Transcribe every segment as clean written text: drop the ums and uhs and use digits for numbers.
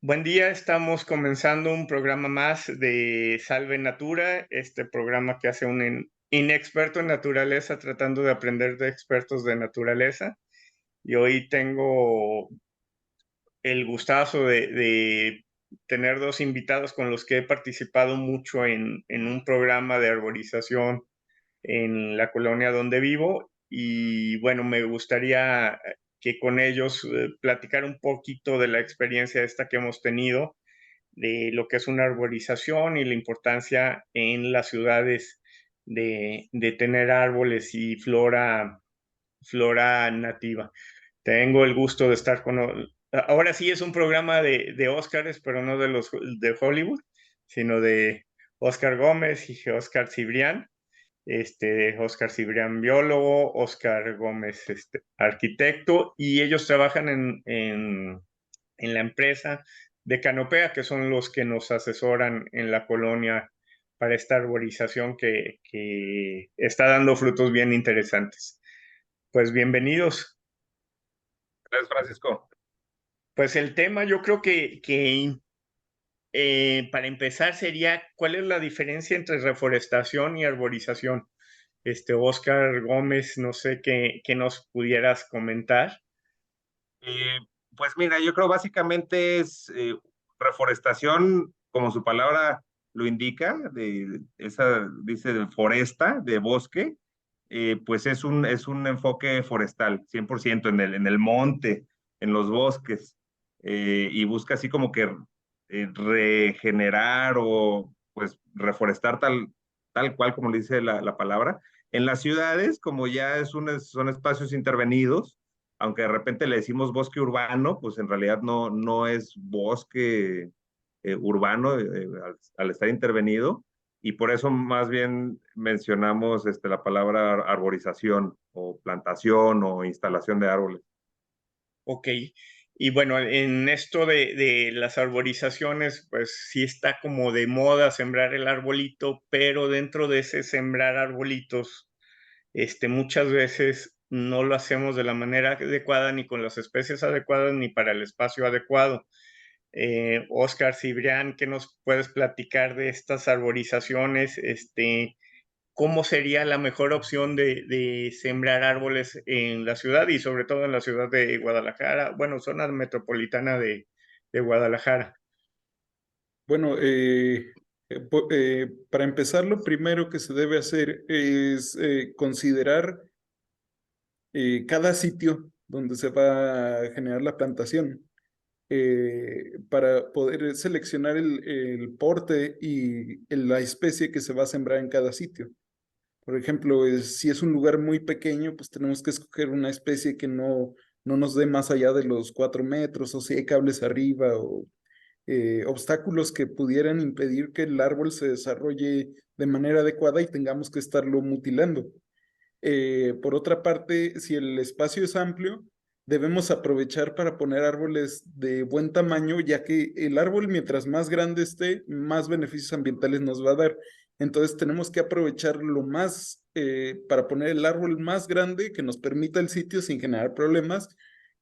Buen día, estamos comenzando un programa más de Salve Natura, este programa que hace un inexperto en naturaleza tratando de aprender de expertos de naturaleza. Y hoy tengo el gustazo de tener dos invitados con los que he participado mucho en un programa de arborización en la colonia donde vivo. Y bueno, me gustaría que con ellos platicar un poquito de la experiencia esta que hemos tenido de lo que es una arborización y la importancia en las ciudades de tener árboles y flora nativa. Tengo el gusto de estar con... Ahora sí es un programa de Óscares, pero no de los de Hollywood, sino de Óscar Gómez y Óscar Cibrián. Óscar Cibrián biólogo, Óscar Gómez arquitecto, y ellos trabajan en la empresa de Canopea, que son los que nos asesoran en la colonia para esta arborización que está dando frutos bien interesantes. Pues bienvenidos. Gracias, Francisco. Pues el tema yo creo que para empezar sería cuál es la diferencia entre reforestación y arborización. Óscar Gómez, no sé qué nos pudieras comentar. Eh, pues mira, yo creo básicamente es reforestación, como su palabra lo indica, esa dice de foresta, de bosque, pues es un enfoque forestal, 100% en el monte, en los bosques, y busca así como que regenerar o pues reforestar tal cual como le dice la palabra. En las ciudades, como ya son espacios intervenidos, aunque de repente le decimos bosque urbano, pues en realidad no es bosque urbano al estar intervenido, y por eso más bien mencionamos la palabra arborización o plantación o instalación de árboles. Ok, y bueno, en esto de las arborizaciones, pues sí está como de moda sembrar el arbolito, pero dentro de ese sembrar arbolitos, muchas veces no lo hacemos de la manera adecuada, ni con las especies adecuadas, ni para el espacio adecuado. Oscar Cibrián, ¿qué nos puedes platicar de estas arborizaciones? ¿Cómo sería la mejor opción de sembrar árboles en la ciudad y sobre todo en la ciudad de Guadalajara? Bueno, zona metropolitana de Guadalajara. Bueno, para empezar, lo primero que se debe hacer es considerar cada sitio donde se va a generar la plantación para poder seleccionar el porte y la especie que se va a sembrar en cada sitio. Por ejemplo, si es un lugar muy pequeño, pues tenemos que escoger una especie que no nos dé más allá de los 4 metros, o si hay cables arriba o obstáculos que pudieran impedir que el árbol se desarrolle de manera adecuada y tengamos que estarlo mutilando. Por otra parte, si el espacio es amplio, debemos aprovechar para poner árboles de buen tamaño, ya que el árbol, mientras más grande esté, más beneficios ambientales nos va a dar. Entonces tenemos que aprovechar lo más para poner el árbol más grande que nos permita el sitio sin generar problemas,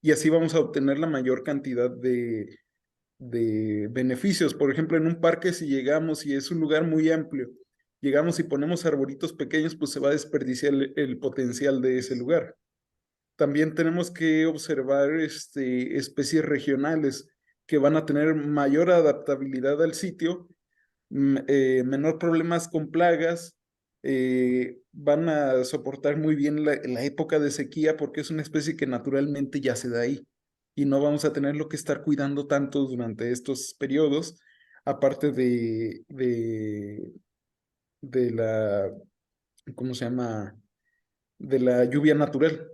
y así vamos a obtener la mayor cantidad de beneficios. Por ejemplo, en un parque, si llegamos y es un lugar muy amplio, llegamos y ponemos arbolitos pequeños, pues se va a desperdiciar el potencial de ese lugar. También tenemos que observar especies regionales que van a tener mayor adaptabilidad al sitio, menor problemas con plagas, van a soportar muy bien la época de sequía porque es una especie que naturalmente ya se da ahí y no vamos a tenerlo que estar cuidando tanto durante estos periodos, aparte de la, ¿cómo se llama? De la lluvia natural.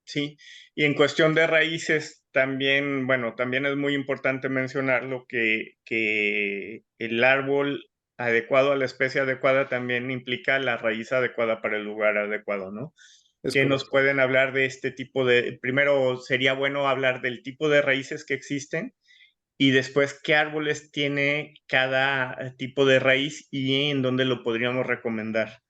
Sí, y en cuestión de raíces, también, bueno, también es muy importante mencionarlo que el árbol adecuado a la especie adecuada también implica la raíz adecuada para el lugar adecuado, ¿no? Es ¿Qué nos correcto. pueden hablar de este tipo primero sería bueno hablar del tipo de raíces que existen y después qué árboles tiene cada tipo de raíz y en dónde lo podríamos recomendar?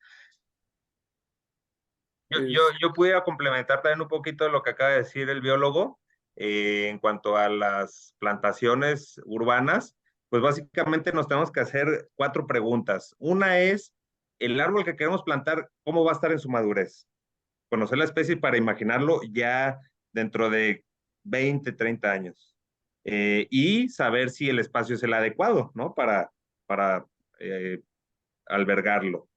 Yo, yo, Es, yo pudiera complementar también un poquito lo que acaba de decir el biólogo. en cuanto a las plantaciones urbanas, pues básicamente nos tenemos que hacer 4 preguntas. Una es, el árbol que queremos plantar, ¿cómo va a estar en su madurez? Conocer la especie para imaginarlo ya dentro de 20, 30 años. Y saber si el espacio es el adecuado, ¿no? Para albergarlo.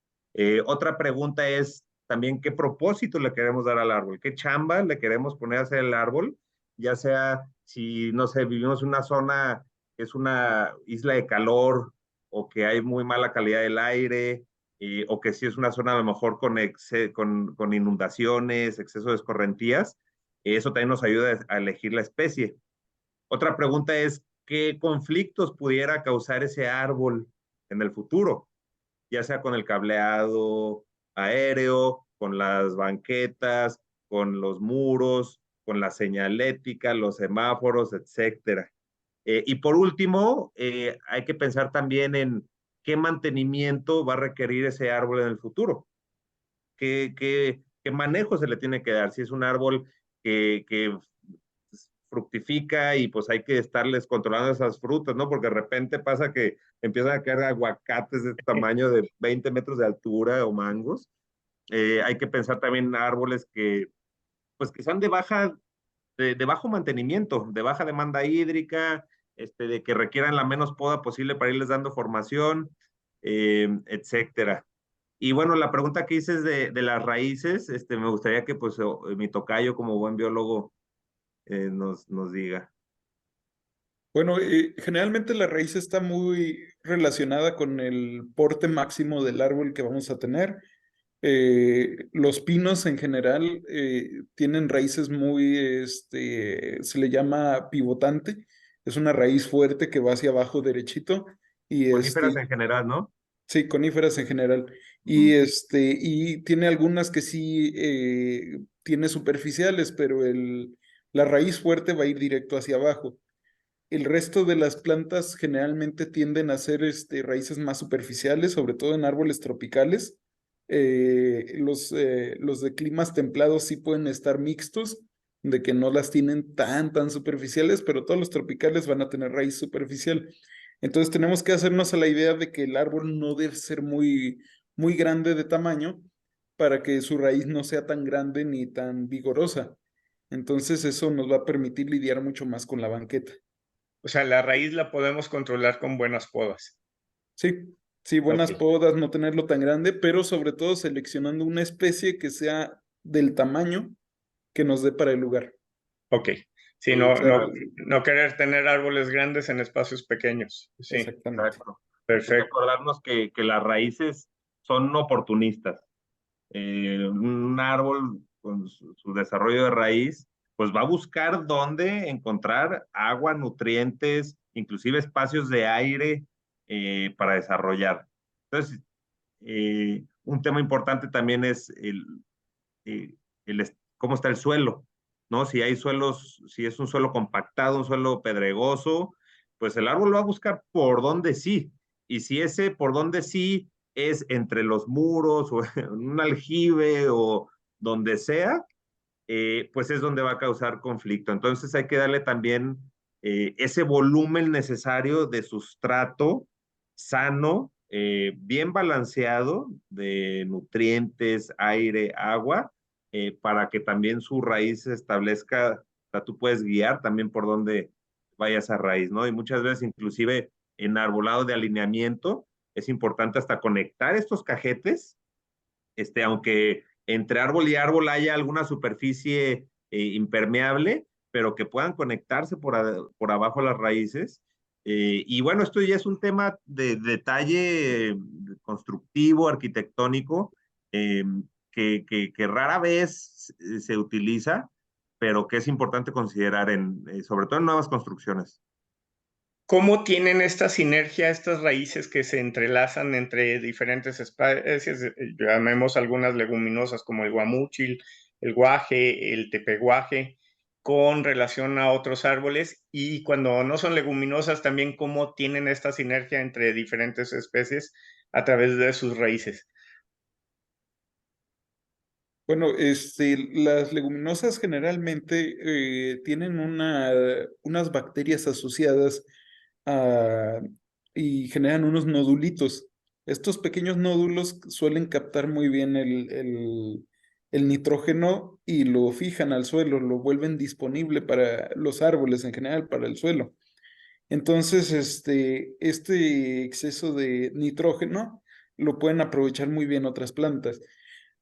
Otra pregunta es también qué propósito le queremos dar al árbol, qué chamba le queremos poner a hacer el árbol, ya sea si, no sé, vivimos en una zona que es una isla de calor o que hay muy mala calidad del aire, o que si es una zona a lo mejor con inundaciones, exceso de escorrentías, eso también nos ayuda a elegir la especie. Otra pregunta es, ¿qué conflictos pudiera causar ese árbol en el futuro? Ya sea con el cableado aéreo, con las banquetas, con los muros, con la señalética, los semáforos, etcétera. Y por último, hay que pensar también en qué mantenimiento va a requerir ese árbol en el futuro, qué manejo se le tiene que dar, si es un árbol que fructifica y pues hay que estarles controlando esas frutas, ¿no? Porque de repente pasa que empiezan a caer aguacates de este tamaño de 20 metros de altura o mangos. Hay que pensar también en árboles pues que sean de bajo mantenimiento, de baja demanda hídrica, de que requieran la menos poda posible para irles dando formación, etcétera. Y bueno, la pregunta que hice es de las raíces, me gustaría que pues mi tocayo como buen biólogo nos diga. Bueno, generalmente la raíz está muy relacionada con el porte máximo del árbol que vamos a tener. Los pinos en general tienen raíces muy, se le llama pivotante. Es una raíz fuerte que va hacia abajo derechito y Coníferas en general, ¿no? sí, coníferas en general. Y Ujú. y tiene algunas que sí tiene superficiales, pero la raíz fuerte va a ir directo hacia abajo. El resto de las plantas generalmente tienden a ser raíces más superficiales, sobre todo en árboles tropicales. Los de climas templados sí pueden estar mixtos, de que no las tienen tan superficiales, pero todos los tropicales van a tener raíz superficial. Entonces tenemos que hacernos a la idea de que el árbol no debe ser muy grande de tamaño para que su raíz no sea tan grande ni tan vigorosa. Entonces eso nos va a permitir lidiar mucho más con la banqueta. O sea, la raíz la podemos controlar con buenas podas. Sí, sí, Ok, buenas podas, no tenerlo tan grande, pero sobre todo seleccionando una especie que sea del tamaño que nos dé para el lugar. ok. Sí, O sea, no querer tener árboles grandes en espacios pequeños. Sí, exactamente. Exacto. Hay que perfecto. acordarnos que las raíces son oportunistas. Un árbol con su desarrollo de raíz, pues va a buscar dónde encontrar agua, nutrientes, inclusive espacios de aire para desarrollar. Entonces, un tema importante también es eh, cómo está el suelo, ¿no? Si hay suelos, si es un suelo compactado, un suelo pedregoso, pues el árbol va a buscar por dónde sí. Y si ese por dónde sí es entre los muros o en un aljibe o donde sea, pues es donde va a causar conflicto. Entonces hay que darle también ese volumen necesario de sustrato sano, bien balanceado de nutrientes, aire, agua, para que también su raíz se establezca, o sea, tú puedes guiar también por dónde vaya esa raíz, ¿no? Y muchas veces inclusive en arbolado de alineamiento es importante hasta conectar estos cajetes, aunque entre árbol y árbol haya alguna superficie impermeable, pero que puedan conectarse por abajo las raíces. Y bueno, esto ya es un tema de detalle constructivo, arquitectónico, eh, que rara vez se utiliza, pero que es importante considerar sobre todo en nuevas construcciones. ¿Cómo tienen esta sinergia, estas raíces que se entrelazan entre diferentes especies? Llamemos algunas leguminosas como el guamúchil, el guaje, el tepeguaje, con relación a otros árboles. Y cuando no son leguminosas, también cómo tienen esta sinergia entre diferentes especies a través de sus raíces. Bueno, las leguminosas generalmente tienen unas bacterias asociadas a- y generan unos nodulitos. Estos pequeños nódulos suelen captar muy bien el nitrógeno y lo fijan al suelo, lo vuelven disponible para los árboles en general, para el suelo. Entonces, este exceso de nitrógeno lo pueden aprovechar muy bien otras plantas.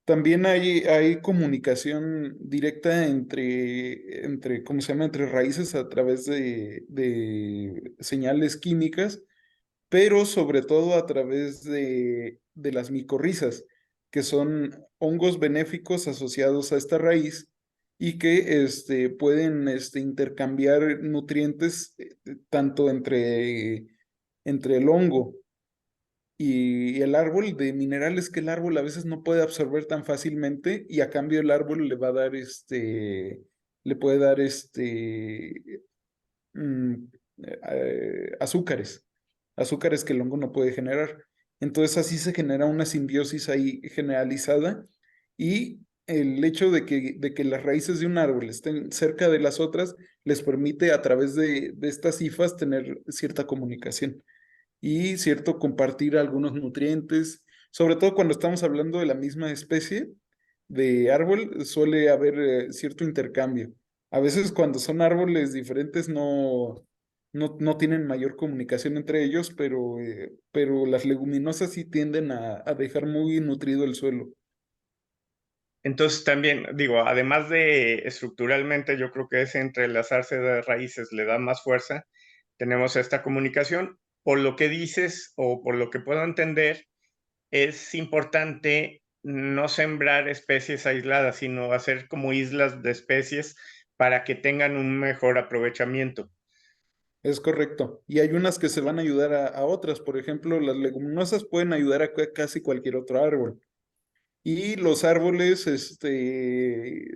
También hay comunicación directa ¿cómo se llama? Entre raíces a través de señales químicas, pero sobre todo a través de las micorrizas, que son hongos benéficos asociados a esta raíz y que pueden intercambiar nutrientes tanto entre el hongo y el árbol, de minerales que el árbol a veces no puede absorber tan fácilmente, y a cambio el árbol le va a dar le puede dar mm, azúcares que el hongo no puede generar. Entonces así se genera una simbiosis ahí generalizada, y el hecho de que las raíces de un árbol estén cerca de las otras les permite a través de estas hifas tener cierta comunicación y cierto compartir algunos nutrientes, sobre todo cuando estamos hablando de la misma especie de árbol, suele haber cierto intercambio. A veces cuando son árboles diferentes no tienen mayor comunicación entre ellos, pero las leguminosas sí tienden a dejar muy nutrido el suelo. Entonces también, digo, además de estructuralmente, yo creo que ese entrelazarse de raíces le da más fuerza. Tenemos esta comunicación. Por lo que dices o por lo que puedo entender, es importante no sembrar especies aisladas, sino hacer como islas de especies para que tengan un mejor aprovechamiento. Es correcto. Y hay unas que se van a ayudar a otras. Por ejemplo, las leguminosas pueden ayudar a casi cualquier otro árbol. Y los árboles,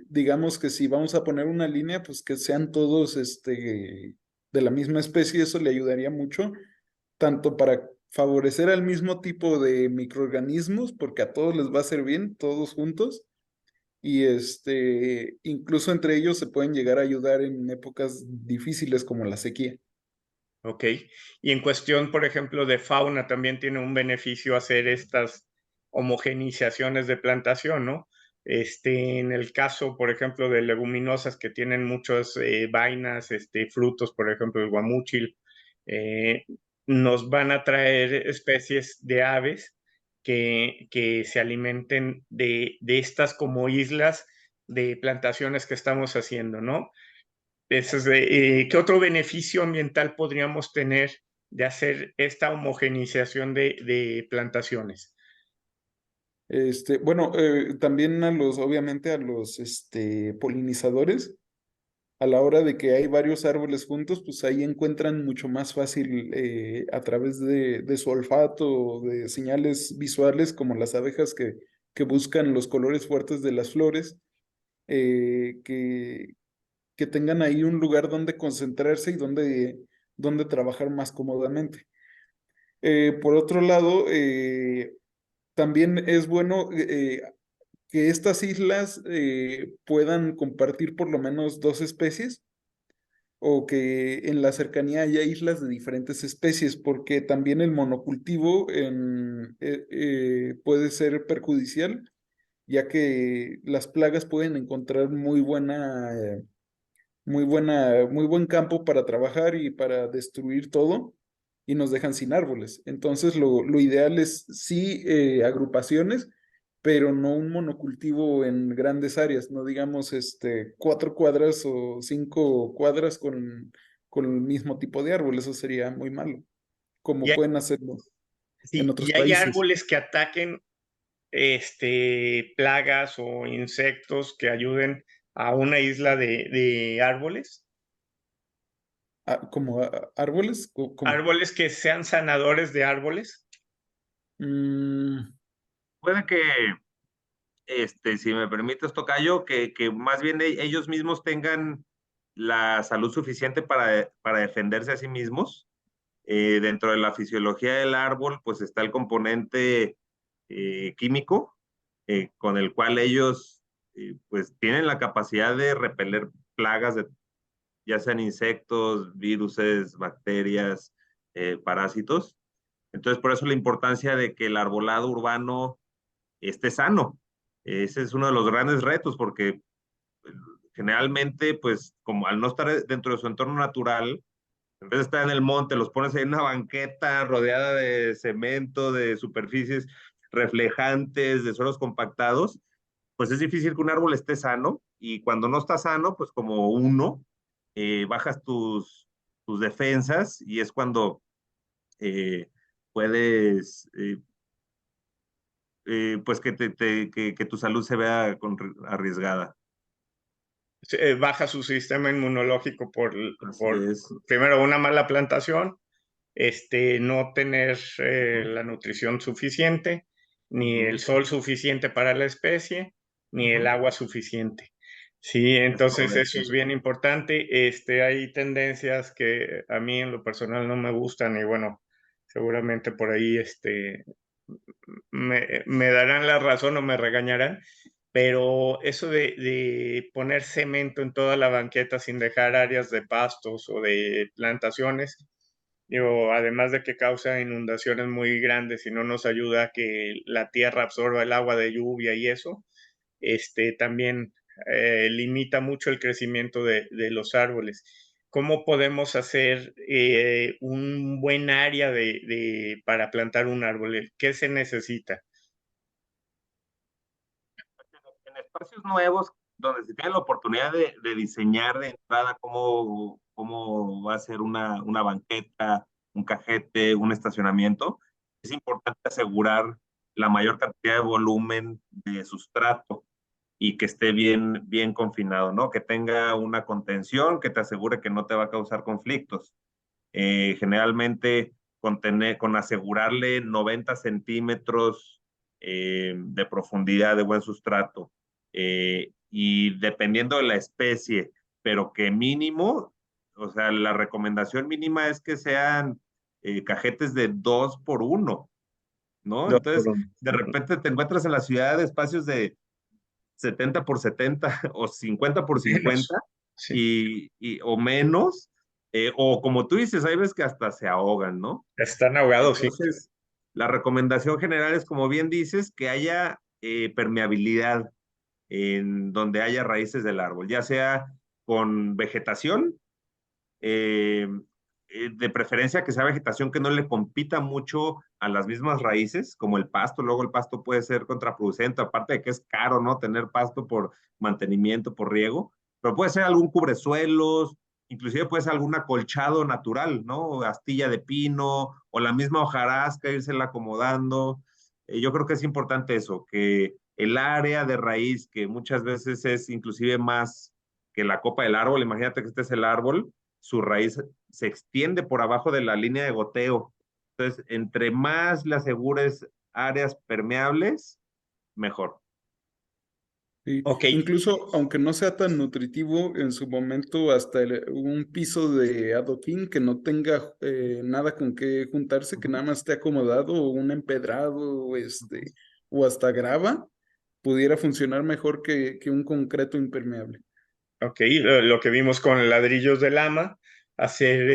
digamos que si vamos a poner una línea, pues que sean todos, de la misma especie, eso le ayudaría mucho, tanto para favorecer al mismo tipo de microorganismos, porque a todos les va a hacer bien, todos juntos, y incluso entre ellos se pueden llegar a ayudar en épocas difíciles como la sequía. ¿Ok? Y en cuestión, por ejemplo, de fauna, también tiene un beneficio hacer estas homogenizaciones de plantación, ¿no? En el caso, por ejemplo, de leguminosas que tienen muchas vainas, frutos, por ejemplo, el guamúchil, eh, nos van a traer especies de aves que se alimenten de estas como islas de plantaciones que estamos haciendo, ¿no? ¿Qué otro beneficio ambiental podríamos tener de hacer esta homogenización de plantaciones? Bueno, también obviamente a los polinizadores, a la hora de que hay varios árboles juntos, pues ahí encuentran mucho más fácil a través de su olfato o de señales visuales, como las abejas que buscan los colores fuertes de las flores, eh, que, que tengan ahí un lugar donde concentrarse y donde trabajar más cómodamente. Por otro lado, también es bueno que estas islas puedan compartir por lo menos dos especies, o que en la cercanía haya islas de diferentes especies, porque también el monocultivo puede ser perjudicial, ya que las plagas pueden encontrar muy buen campo para trabajar y para destruir todo, y nos dejan sin árboles. Entonces, lo ideal es sí agrupaciones, pero no un monocultivo en grandes áreas, no digamos 4 cuadras o 5 cuadras con el mismo tipo de árbol. Eso sería muy malo, Y como hay, pueden hacerlo en sí, otros y hay países. árboles que ataquen plagas o insectos que ayuden a una isla de árboles. Ah, como árboles, como... Árboles que sean sanadores de árboles. Mm, Puede que, si me permites, tocayo, que más bien ellos mismos tengan la salud suficiente para defenderse a sí mismos. Dentro de la fisiología del árbol, pues está el componente químico con el cual ellos pues tienen la capacidad de repeler plagas, ya sean insectos, viruses, bacterias, parásitos. Entonces, por eso la importancia de que el arbolado urbano esté sano. Ese es uno de los grandes retos, porque generalmente, pues, como al no estar dentro de su entorno natural, en vez de estar en el monte, los pones ahí en una banqueta rodeada de cemento, de superficies reflejantes, de suelos compactados, pues es difícil que un árbol esté sano. Y cuando no está sano, pues como uno, bajas tus defensas y es cuando puedes, pues que tu salud se vea arriesgada. Baja su sistema inmunológico Así por es. primero, una mala plantación, no tener la nutrición suficiente, ni el sol suficiente para la especie, ni el agua suficiente. Sí, Es entonces eso correcto. es bien importante. Hay tendencias que a mí en lo personal no me gustan y bueno, seguramente por ahí me darán la razón o me regañarán, pero eso de poner cemento en toda la banqueta sin dejar áreas de pastos o de plantaciones, digo, además de que causa inundaciones muy grandes y no nos ayuda a que la tierra absorba el agua de lluvia y eso, también limita mucho el crecimiento de los árboles. ¿Cómo podemos hacer un buen área para plantar un árbol? ¿Qué se necesita? En espacios nuevos, donde se tiene la oportunidad de diseñar de entrada cómo va a ser una banqueta, un cajete, un estacionamiento, es importante asegurar la mayor cantidad de volumen de sustrato y que esté bien confinado, ¿no? Que tenga una contención que te asegure que no te va a causar conflictos. Generalmente con asegurarle 90 centímetros de profundidad de buen sustrato, y dependiendo de la especie, pero que mínimo, o sea, la recomendación mínima es que sean cajetes de 2 por 1, ¿no? Dos por Entonces, uno. de repente te encuentras en la ciudad de espacios de 70 por 70 o 50 por 50 Menos. Sí, o menos, o como tú dices, hay veces que hasta se ahogan, ¿no? están ahogados, sí. Entonces, la recomendación general es, como bien dices, que haya permeabilidad en donde haya raíces del árbol, ya sea con vegetación, eh, de preferencia que sea vegetación que no le compita mucho a las mismas raíces, como el pasto. Luego el pasto puede ser contraproducente, aparte de que es caro, ¿no? Tener pasto por mantenimiento, por riego, pero puede ser algún cubresuelos, inclusive puede ser algún acolchado natural, ¿no? Astilla de pino o la misma hojarasca, írsela acomodando. Yo creo que es importante eso, que el área de raíz, que muchas veces es inclusive más que la copa del árbol, imagínate que este es el árbol, su raíz se extiende por abajo de la línea de goteo. Entonces, entre más le asegures áreas permeables, mejor. Sí. Ok, Incluso, aunque no sea tan nutritivo, en su momento hasta un piso de adoquín que no tenga nada con qué juntarse, que nada más esté acomodado, o un empedrado, o hasta grava, pudiera funcionar mejor que un concreto impermeable. ok, lo que vimos con ladrillos de lama, hacer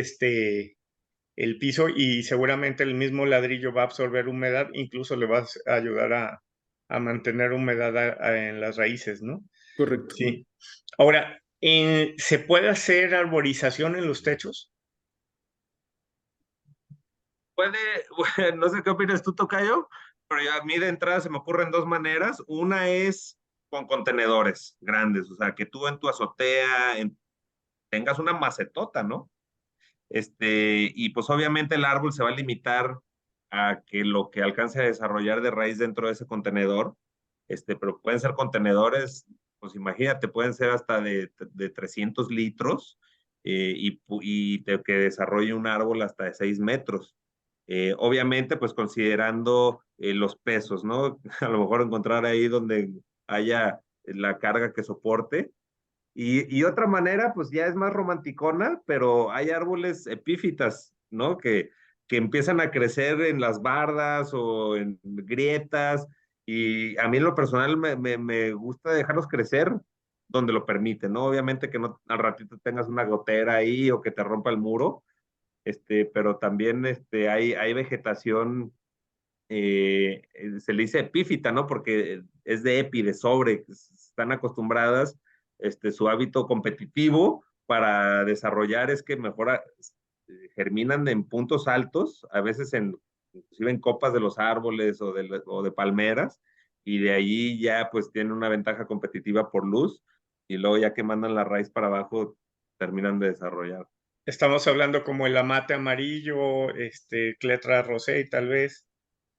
el piso y seguramente el mismo ladrillo va a absorber humedad, incluso le va a ayudar a mantener humedad en las raíces, ¿no? Correcto. Sí. Ahora, ¿se puede hacer arborización en los techos? Puede, bueno, no sé qué opinas tú, Tocayo, pero a mí de entrada se me ocurren dos maneras. Una es con contenedores grandes, o sea, que tú en tu azotea tengas una macetota, ¿no? Y pues obviamente el árbol se va a limitar a que lo que alcance a desarrollar de raíz dentro de ese contenedor, pero pueden ser contenedores, pues imagínate, pueden ser hasta de 300 litros, que desarrolle un árbol hasta de 6 metros. Obviamente, pues considerando los pesos, ¿no? A lo mejor encontrar ahí donde haya la carga que soporte, y otra manera, pues ya es más romanticona, pero hay árboles epífitas, ¿no? Que empiezan a crecer en las bardas o en grietas Y a mí en lo personal me gusta dejarlos crecer donde lo permite, ¿no? Obviamente que no al ratito tengas una gotera ahí o que te rompa el muro, pero también hay vegetación, se le dice epífita, ¿no? Porque es de epi, de sobre, están acostumbradas, su hábito competitivo para desarrollar es que mejora, germinan en puntos altos, a veces inclusive en copas de los árboles o de palmeras, y de ahí ya pues tienen una ventaja competitiva por luz, y luego ya que mandan la raíz para abajo, terminan de desarrollar. Estamos hablando como el amate amarillo, cletra rosé, tal vez.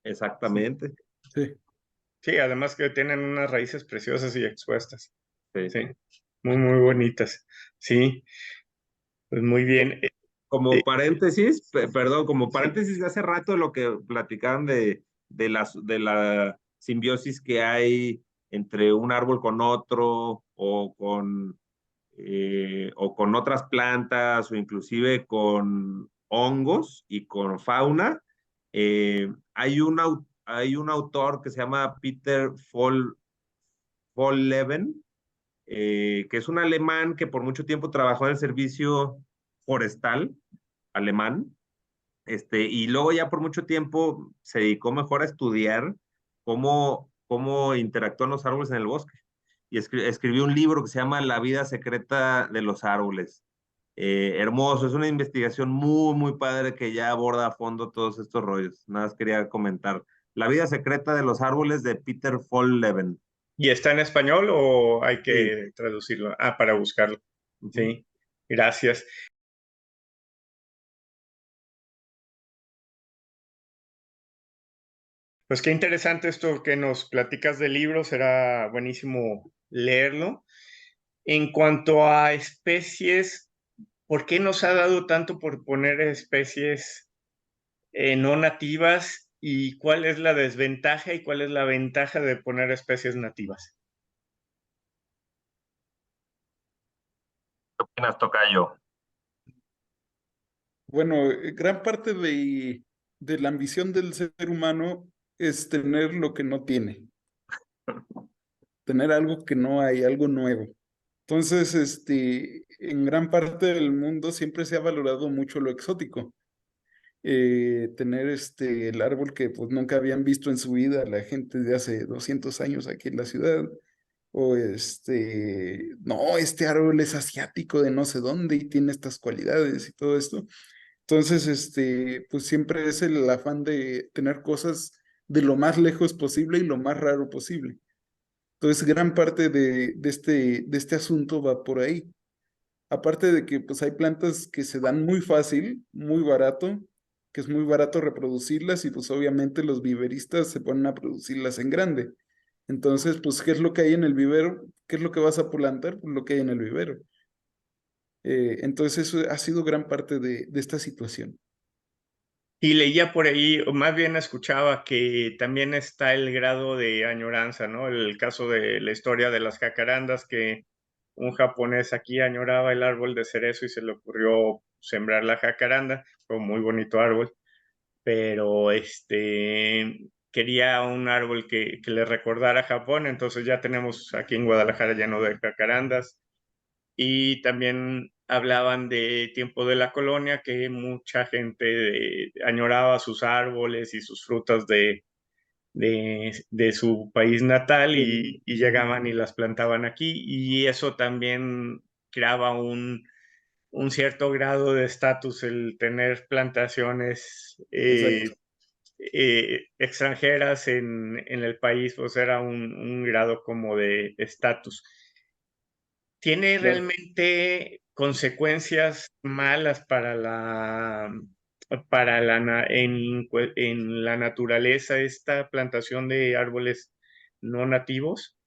Exactamente. Sí. Sí, además que tienen unas raíces preciosas y expuestas. Sí. Sí, muy, muy bonitas. Sí, pues muy bien. Como paréntesis, perdón, como paréntesis de hace rato lo que platicaban de la simbiosis que hay entre un árbol con otro o con otras plantas o inclusive con hongos y con fauna. Hay un autor que se llama Peter Volleben, que es un alemán que por mucho tiempo trabajó en el servicio forestal alemán, y luego ya por mucho tiempo se dedicó mejor a estudiar cómo interactúan los árboles en el bosque. Y escribió un libro que se llama La vida secreta de los árboles. Hermoso, es una investigación muy, muy padre que ya aborda a fondo todos estos rollos. Nada más quería comentar. La vida secreta de los árboles de Peter Volleben. ¿Y está en español o hay Sí. que traducirlo? Ah, para buscarlo. Uh-huh. Sí, gracias. Pues qué interesante esto que nos platicas del libro, será buenísimo leerlo. En cuanto a especies, ¿por qué nos ha dado tanto por poner especies no nativas y cuál es la desventaja y cuál es la ventaja de poner especies nativas? ¿Qué opinas, tocayo? Bueno, gran parte de la ambición del ser humano es tener lo que no tiene, tener algo que no hay, algo nuevo. Entonces, en gran parte del mundo siempre se ha valorado mucho lo exótico. Tener el árbol que pues nunca habían visto en su vida la gente de hace 200 años aquí en la ciudad. O no, este árbol es asiático de no sé dónde y tiene estas cualidades y todo esto. Entonces, pues siempre es el afán de tener cosas de lo más lejos posible y lo más raro posible. Entonces, gran parte de este asunto va por ahí. Aparte de que pues hay plantas que se dan muy fácil, muy barato, que es muy barato reproducirlas y pues obviamente los viveristas se ponen a producirlas en grande. Entonces, pues, ¿qué es lo que hay en el vivero? ¿Qué es lo que vas a plantar? Pues lo que hay en el vivero. Entonces, eso ha sido gran parte de esta situación. Y leía por ahí, o más bien escuchaba que también está el grado de añoranza, ¿no? El caso de la historia de las jacarandas, que un japonés aquí añoraba el árbol de cerezo y se le ocurrió sembrar la jacaranda, fue un muy bonito árbol, pero quería un árbol que le recordara a Japón, entonces ya tenemos aquí en Guadalajara lleno de jacarandas. Y también hablaban de tiempo de la colonia, que mucha gente añoraba sus árboles y sus frutas de su país natal y llegaban y las plantaban aquí y eso también creaba un cierto grado de estatus el tener plantaciones Exacto. extranjeras en el país, pues era un grado como de estatus. ¿Tiene Claro. realmente consecuencias malas en la naturaleza esta plantación de árboles no nativos?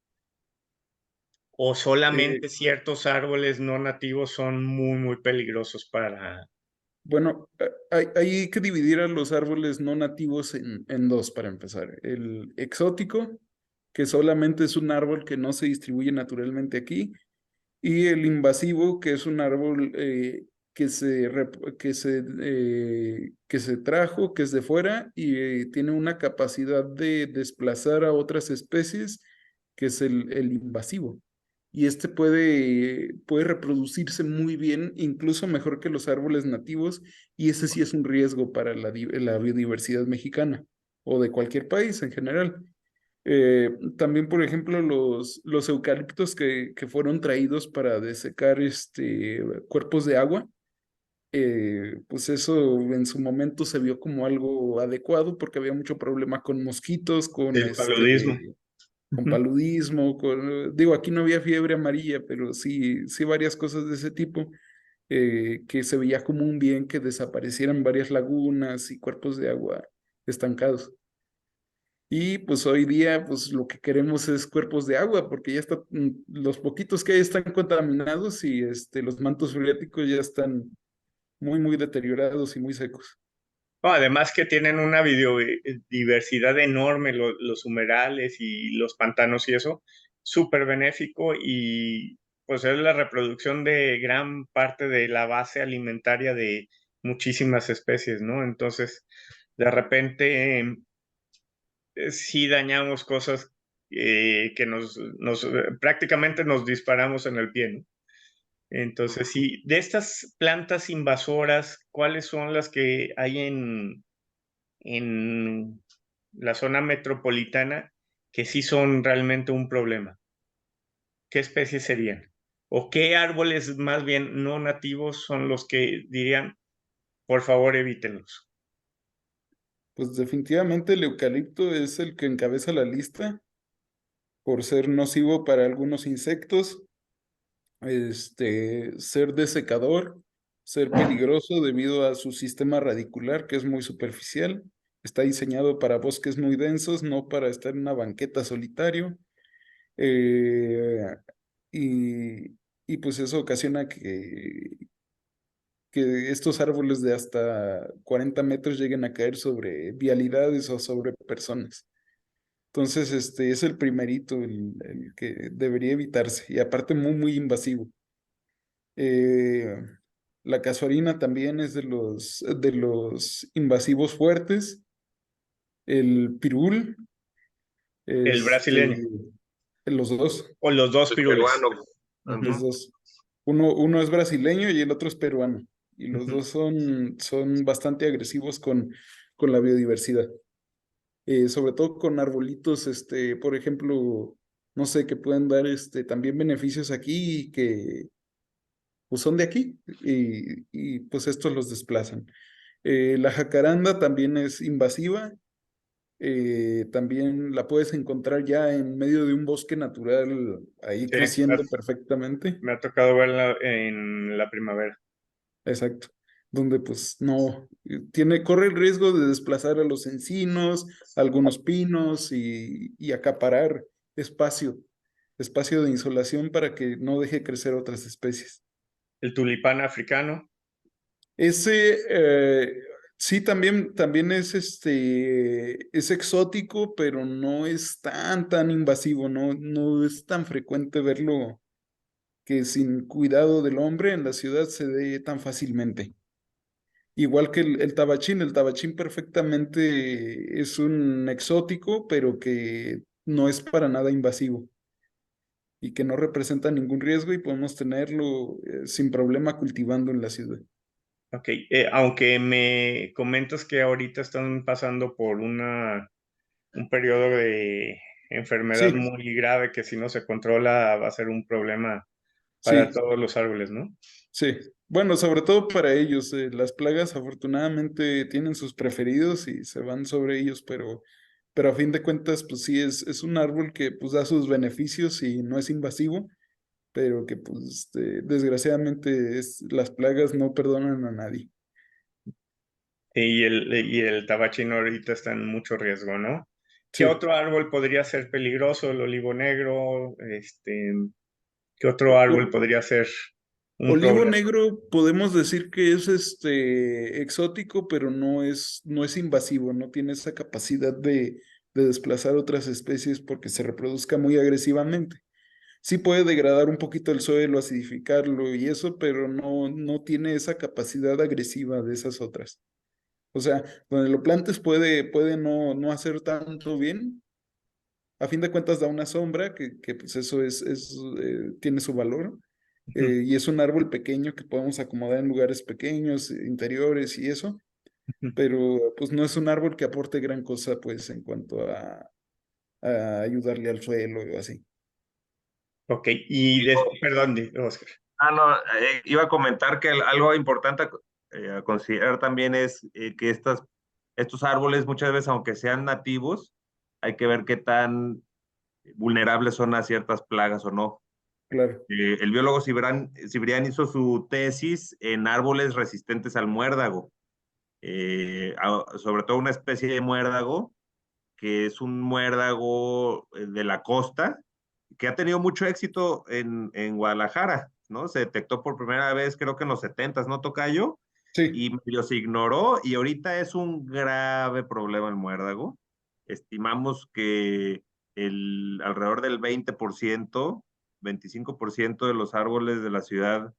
¿O Eh, solamente ciertos árboles no nativos son muy, muy peligrosos para... bueno, hay que dividir a los árboles no nativos en dos para empezar. El exótico, que solamente es un árbol que no se distribuye naturalmente aquí, y el invasivo, que es un árbol que se trajo, que es de fuera y tiene una capacidad de desplazar a otras especies, que es el invasivo. Y este puede reproducirse muy bien, incluso mejor que los árboles nativos, y ese sí es un riesgo para la biodiversidad mexicana o de cualquier país en general. También, por ejemplo, los eucaliptos que fueron traídos para desecar cuerpos de agua, pues eso en su momento se vio como algo adecuado porque había mucho problema con mosquitos, El paludismo. con Ujú. paludismo, digo, aquí no había fiebre amarilla, pero sí, sí varias cosas de ese tipo, que se veía como un bien que desaparecieran varias lagunas y cuerpos de agua estancados. Y pues hoy día, pues lo que queremos es cuerpos de agua, porque ya los poquitos que hay están contaminados y los mantos freáticos ya están muy, muy deteriorados y muy secos. No, además que tienen una biodiversidad enorme, los humedales y los pantanos y eso, súper benéfico y pues es la reproducción de gran parte de la base alimentaria de muchísimas especies, ¿no? Entonces, de repente, sí dañamos cosas que prácticamente nos disparamos en el pie, ¿no? Entonces, sí, de estas plantas invasoras, ¿cuáles son las que hay en la zona metropolitana que sí son realmente un problema? ¿Qué especies serían? ¿O qué árboles más bien no nativos son los que dirían, por favor, evítenlos? Pues definitivamente el eucalipto es el que encabeza la lista por ser nocivo para algunos insectos, ser desecador, ser peligroso debido a su sistema radicular, que es muy superficial. Está diseñado para bosques muy densos, no para estar en una banqueta solitario. Eh, y, y pues eso ocasiona que estos árboles de hasta 40 metros lleguen a caer sobre vialidades o sobre personas. Entonces, este es el primerito, el que debería evitarse, y aparte muy, muy invasivo. Eh, la casuarina también es de los invasivos fuertes. El pirul, El brasileño los dos, o los dos El pirules. peruano. los Ujú. dos. Uno es brasileño y el otro es peruano. Y los Ujú. dos son bastante agresivos con la biodiversidad. Sobre todo con arbolitos, por ejemplo, no sé, que pueden dar también beneficios aquí y que pues, son de aquí y pues estos los desplazan. La jacaranda también es invasiva, también la puedes encontrar ya en medio de un bosque natural ahí Sí, me ha, creciendo perfectamente. me ha tocado verla en la primavera. Exacto. Donde pues no, corre el riesgo de desplazar a los encinos, algunos pinos y acaparar espacio, espacio de insolación para que no deje crecer otras especies. El tulipán africano, Ese sí también es exótico, pero no es tan invasivo, no es tan frecuente verlo que sin cuidado del hombre en la ciudad se dé tan fácilmente. Igual que el tabachín perfectamente es un exótico, pero que no es para nada invasivo y que no representa ningún riesgo y podemos tenerlo sin problema cultivando en la ciudad. ok. Aunque me comentas que ahorita están pasando por un periodo de enfermedad Sí, muy grave que si no se controla va a ser un problema para sí, todos los árboles, ¿no? sí. Bueno, sobre todo para ellos, las plagas afortunadamente tienen sus preferidos y se van sobre ellos, pero a fin de cuentas, pues sí, es un árbol que pues da sus beneficios y no es invasivo, pero que pues desgraciadamente las plagas no perdonan a nadie. Y el tabachino ahorita está en mucho riesgo, ¿no? ¿Qué Sí. otro árbol podría ser peligroso? El olivo negro, ¿qué otro árbol O- podría ser un Olivo problema? negro podemos decir que es exótico, pero no es invasivo, no tiene esa capacidad de desplazar otras especies porque se reproduzca muy agresivamente. sí puede degradar un poquito el suelo, acidificarlo y eso, pero no tiene esa capacidad agresiva de esas otras. O sea, donde lo plantes puede no hacer tanto bien. A fin de cuentas da una sombra, que pues eso tiene su valor. Ujú, Y es un árbol pequeño que podemos acomodar en lugares pequeños, interiores y eso, ujú. pero pues no es un árbol que aporte gran cosa pues en cuanto a ayudarle al suelo o así. Ok, y perdón, Oscar. No, iba a comentar que algo importante a considerar también es que estos árboles muchas veces, aunque sean nativos, hay que ver qué tan vulnerables son a ciertas plagas o no. Claro, El biólogo Cibrián hizo su tesis en árboles resistentes al muérdago, sobre todo una especie de muérdago que es un muérdago de la costa, que ha tenido mucho éxito en Guadalajara, ¿no? Se detectó por primera vez, creo que en los 70s, ¿no, Tocayo? sí. Y medio se ignoró y ahorita es un grave problema el muérdago. Estimamos que alrededor del 20%, 25% de los árboles de la ciudad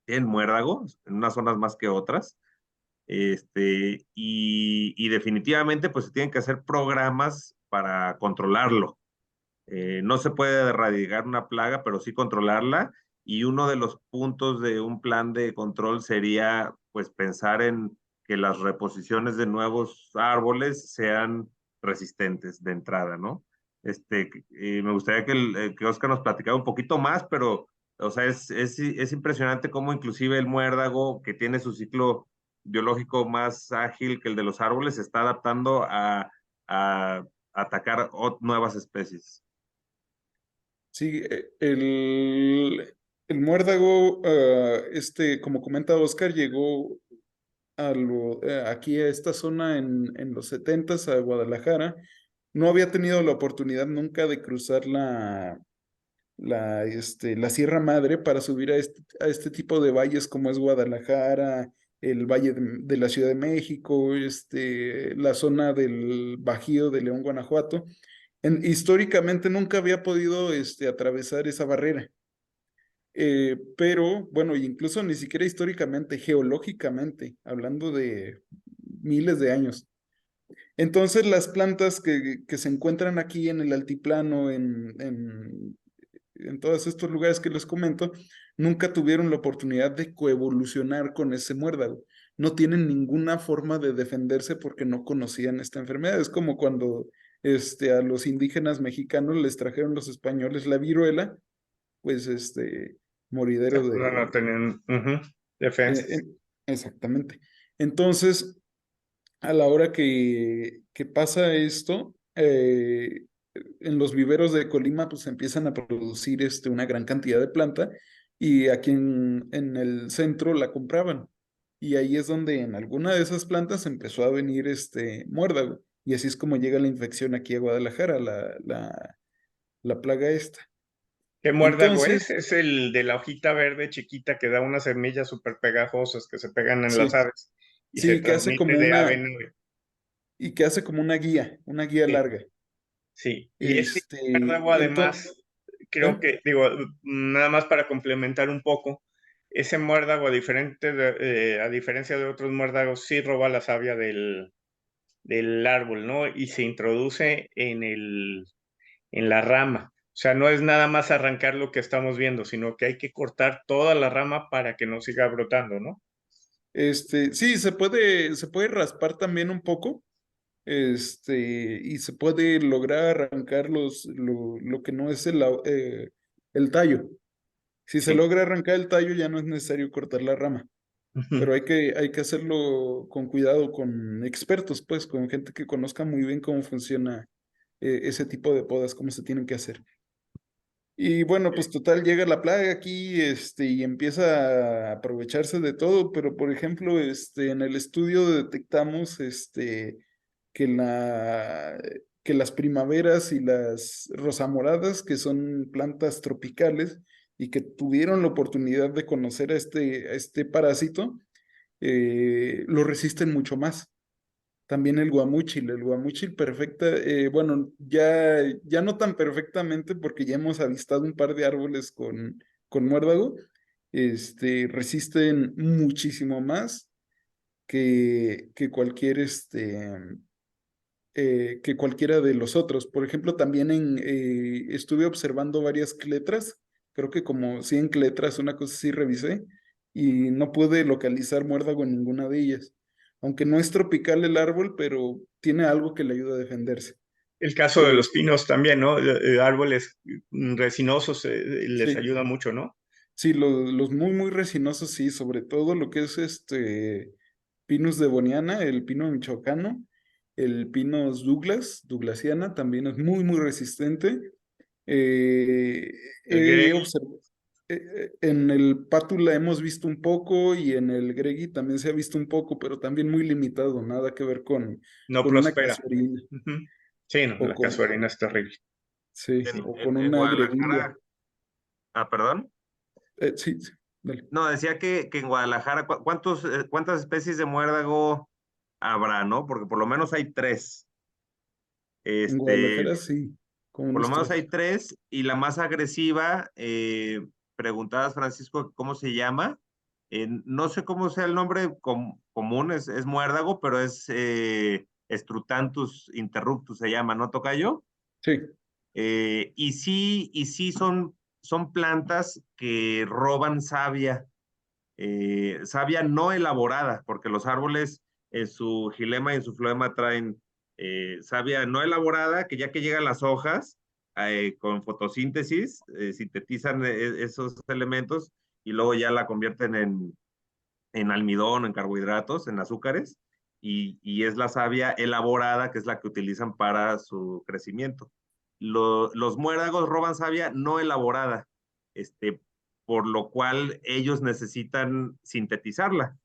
tienen muérdago, en unas zonas más que otras. Y definitivamente pues se tienen que hacer programas para controlarlo. No se puede erradicar una plaga, pero sí controlarla. Y uno de los puntos de un plan de control sería pues pensar en que las reposiciones de nuevos árboles sean resistentes de entrada, ¿no? Me gustaría que Oscar nos platicara un poquito más, pero, o sea, es impresionante cómo inclusive el muérdago, que tiene su ciclo biológico más ágil que el de los árboles, se está adaptando a atacar nuevas especies. Sí, el muérdago, como comenta Oscar, llegó aquí a esta zona en los 70s a Guadalajara. No había tenido la oportunidad nunca de cruzar la Sierra Madre para subir a este tipo de valles como es Guadalajara, el Valle de la Ciudad de México, la zona del Bajío de León, Guanajuato. Históricamente nunca había podido atravesar esa barrera. Pero bueno, incluso ni siquiera históricamente, geológicamente, hablando de miles de años. Entonces las plantas que se encuentran aquí en el altiplano, en todos estos lugares que les comento, nunca tuvieron la oportunidad de coevolucionar con ese muérdago. No tienen ninguna forma de defenderse porque no conocían esta enfermedad. Es como cuando a los indígenas mexicanos les trajeron los españoles la viruela, pues moridero No, no de... tenían eh, defensas. eh, exactamente. Entonces, a la hora que pasa esto, en los viveros de Colima pues empiezan a producir una gran cantidad de planta y aquí en el centro la compraban. Y ahí es donde en alguna de esas plantas empezó a venir este muérdago. Y así es como llega la infección aquí a Guadalajara, la plaga esta. ¿Qué muérdago es? Entonces, Es el de la hojita verde chiquita que da unas semillas súper pegajosas que se pegan en las sí, aves y se sí, que hace transmite como de ave en ave. y que hace como una guía Sí, larga. sí. Y ese muérdago Entonces, además, creo que, digo, nada más para complementar un poco, ese muérdago, a diferencia de otros muérdagos, sí roba la savia del árbol, ¿no? Y se introduce en la rama. O sea, no es nada más arrancar lo que estamos viendo, sino que hay que cortar toda la rama para que no siga brotando, ¿no? sí, se puede raspar también un poco, y se puede lograr arrancar lo que no es el tallo. Si se Sí. logra arrancar el tallo, ya no es necesario cortar la rama, pero hay que hacerlo con cuidado, con expertos, pues, con gente que conozca muy bien cómo funciona ese tipo de podas, cómo se tienen que hacer. Y bueno, pues total, llega la plaga aquí, y empieza a aprovecharse de todo, pero por ejemplo, en el estudio detectamos, que que las primaveras y las rosamoradas, que son plantas tropicales y que tuvieron la oportunidad de conocer a este parásito, lo resisten mucho más. También el guamúchil perfecta, bueno, ya no tan perfectamente porque ya hemos avistado un par de árboles con muérdago, resisten muchísimo más que cualquier, que cualquiera de los otros. Por ejemplo, también estuve observando varias cletras, creo que como 100 cletras, una cosa así revisé, y no pude localizar muérdago en ninguna de ellas. Aunque no es tropical el árbol, pero tiene algo que le ayuda a defenderse. El caso de Eh, los pinos también, ¿no? Árboles resinosos les sí, ayuda mucho, ¿no? sí, los muy, muy resinosos, sí, sobre todo lo que es Pinus devoniana, el pino michoacano, el Pinus douglasiana, también es muy, muy resistente. Eh, El he grey observ- en el pátula hemos visto un poco y en el gregui también se ha visto un poco, pero también muy limitado, nada que ver no con una prospera. casuarina Ujú. Sí, no, o la con, casuarina es terrible. sí, Sí. o con En una grevilla. Guadalajara, perdón. Sí, sí, dale. No, decía que en Guadalajara, ¿cuántas especies de muérdago habrá, no? Porque por lo menos hay tres. En Este, Guadalajara sí, como por lo unos menos hay tres. tres, y la más agresiva, preguntabas, Francisco, ¿cómo se llama? No sé cómo sea el nombre común, es muérdago, pero es Strutantus interruptus, se llama, ¿no, tocayo? Sí, Y sí son plantas que roban savia, savia no elaborada, porque los árboles en su gilema y en su floema traen savia no elaborada, que ya que llegan las hojas, con fotosíntesis, sintetizan esos elementos y luego ya la convierten en almidón, en carbohidratos, en azúcares, y es la savia elaborada que es la que utilizan para su crecimiento. Los muérdagos roban savia no elaborada, este, por lo cual ellos necesitan sintetizarla.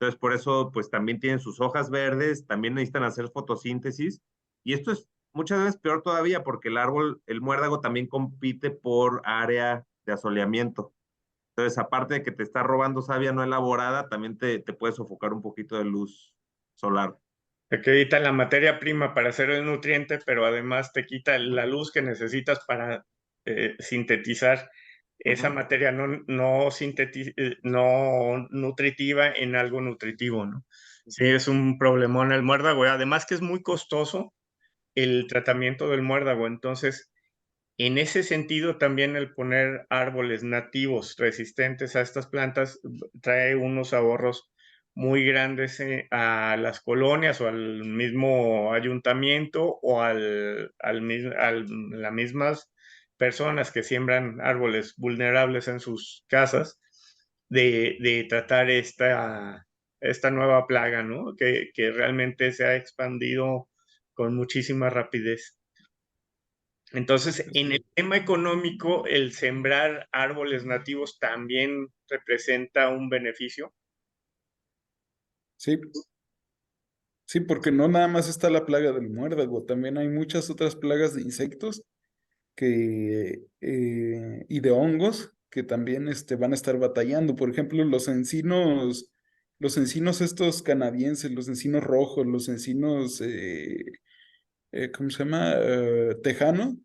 Entonces, por eso, pues también tienen sus hojas verdes, también necesitan hacer fotosíntesis, y esto es muchas veces peor todavía porque el árbol, el muérdago también compite por área de asoleamiento. Entonces, aparte de que te está robando savia no elaborada, también te puede sofocar un poquito de luz solar. Te quita la materia prima para hacer el nutriente, pero además te quita la luz que necesitas para sintetizar esa Ujú. materia no nutritiva en algo nutritivo, ¿no? Sí, es un problemón el muérdago. Además que es muy costoso el tratamiento del muérdago. Entonces, en ese sentido, también el poner árboles nativos resistentes a estas plantas trae unos ahorros muy grandes a las colonias o al mismo ayuntamiento o a las mismas personas que siembran árboles vulnerables en sus casas de tratar esta nueva plaga, ¿no? Que realmente se ha expandido con muchísima rapidez. Entonces, en el tema económico, el sembrar árboles nativos también representa un beneficio. sí, sí, porque no nada más está la plaga del muérdago, también hay muchas otras plagas de insectos y de hongos que también van a estar batallando. Por ejemplo, los encinos estos canadienses, los encinos rojos, los encinos, ¿cómo se llama? Tejano,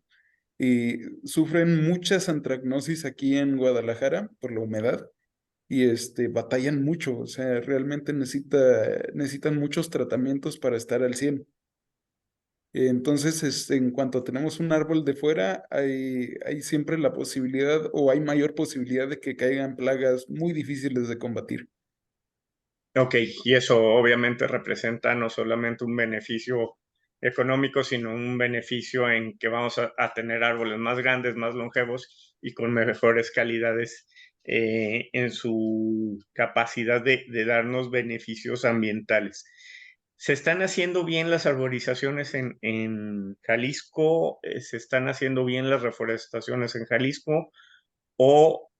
y sufren muchas antracnosis aquí en Guadalajara por la humedad y batallan mucho, o sea, realmente necesitan muchos tratamientos para estar al 100. Entonces, en cuanto tenemos un árbol de fuera, hay siempre la posibilidad o hay mayor posibilidad de que caigan plagas muy difíciles de combatir. Ok, y eso obviamente representa no solamente un beneficio económico, sino un beneficio en que vamos a tener árboles más grandes, más longevos y con mejores calidades en su capacidad de darnos beneficios ambientales. ¿Se están haciendo bien las arborizaciones en Jalisco? ¿Se están haciendo bien las reforestaciones en Jalisco? ¿O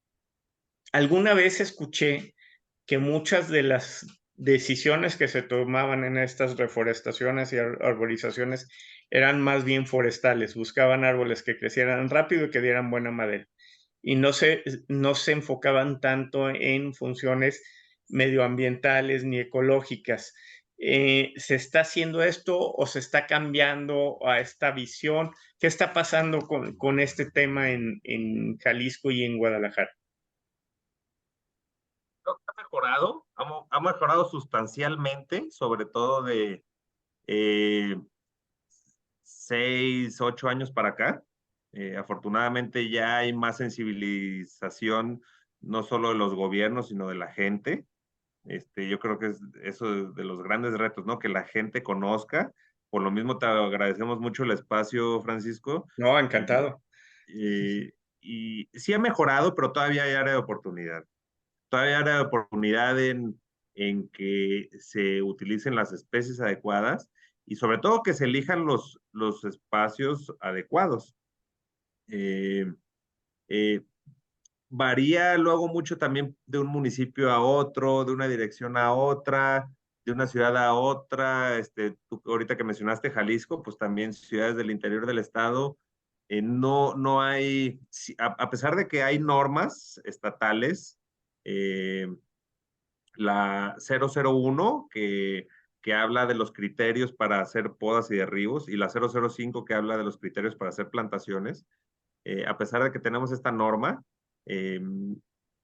alguna vez escuché que muchas de las decisiones que se tomaban en estas reforestaciones y arborizaciones eran más bien forestales, buscaban árboles que crecieran rápido y que dieran buena madera? Y no se enfocaban tanto en funciones medioambientales ni ecológicas. ¿Se está haciendo esto o se está cambiando a esta visión? ¿Qué está pasando con este tema en Jalisco y en Guadalajara? Creo que ha mejorado sustancialmente, sobre todo de 6, 8 años para acá. Afortunadamente ya hay más sensibilización, no solo de los gobiernos, sino de la gente. Yo creo que es eso de los grandes retos, ¿no? Que la gente conozca. Por lo mismo te agradecemos mucho el espacio, Francisco. No, Y, encantado. y, y sí ha mejorado, pero todavía hay área de oportunidad. Todavía hay área de oportunidad en que se utilicen las especies adecuadas y sobre todo que se elijan los espacios adecuados. Eh, eh, Varía luego mucho también de un municipio a otro, de una dirección a otra, de una ciudad a otra. Tú ahorita que mencionaste Jalisco, pues también ciudades del interior del estado, no hay, a pesar de que hay normas estatales, eh, la 001 que habla de los criterios para hacer podas y derribos, y la 005 que habla de los criterios para hacer plantaciones, a pesar de que tenemos esta norma, eh,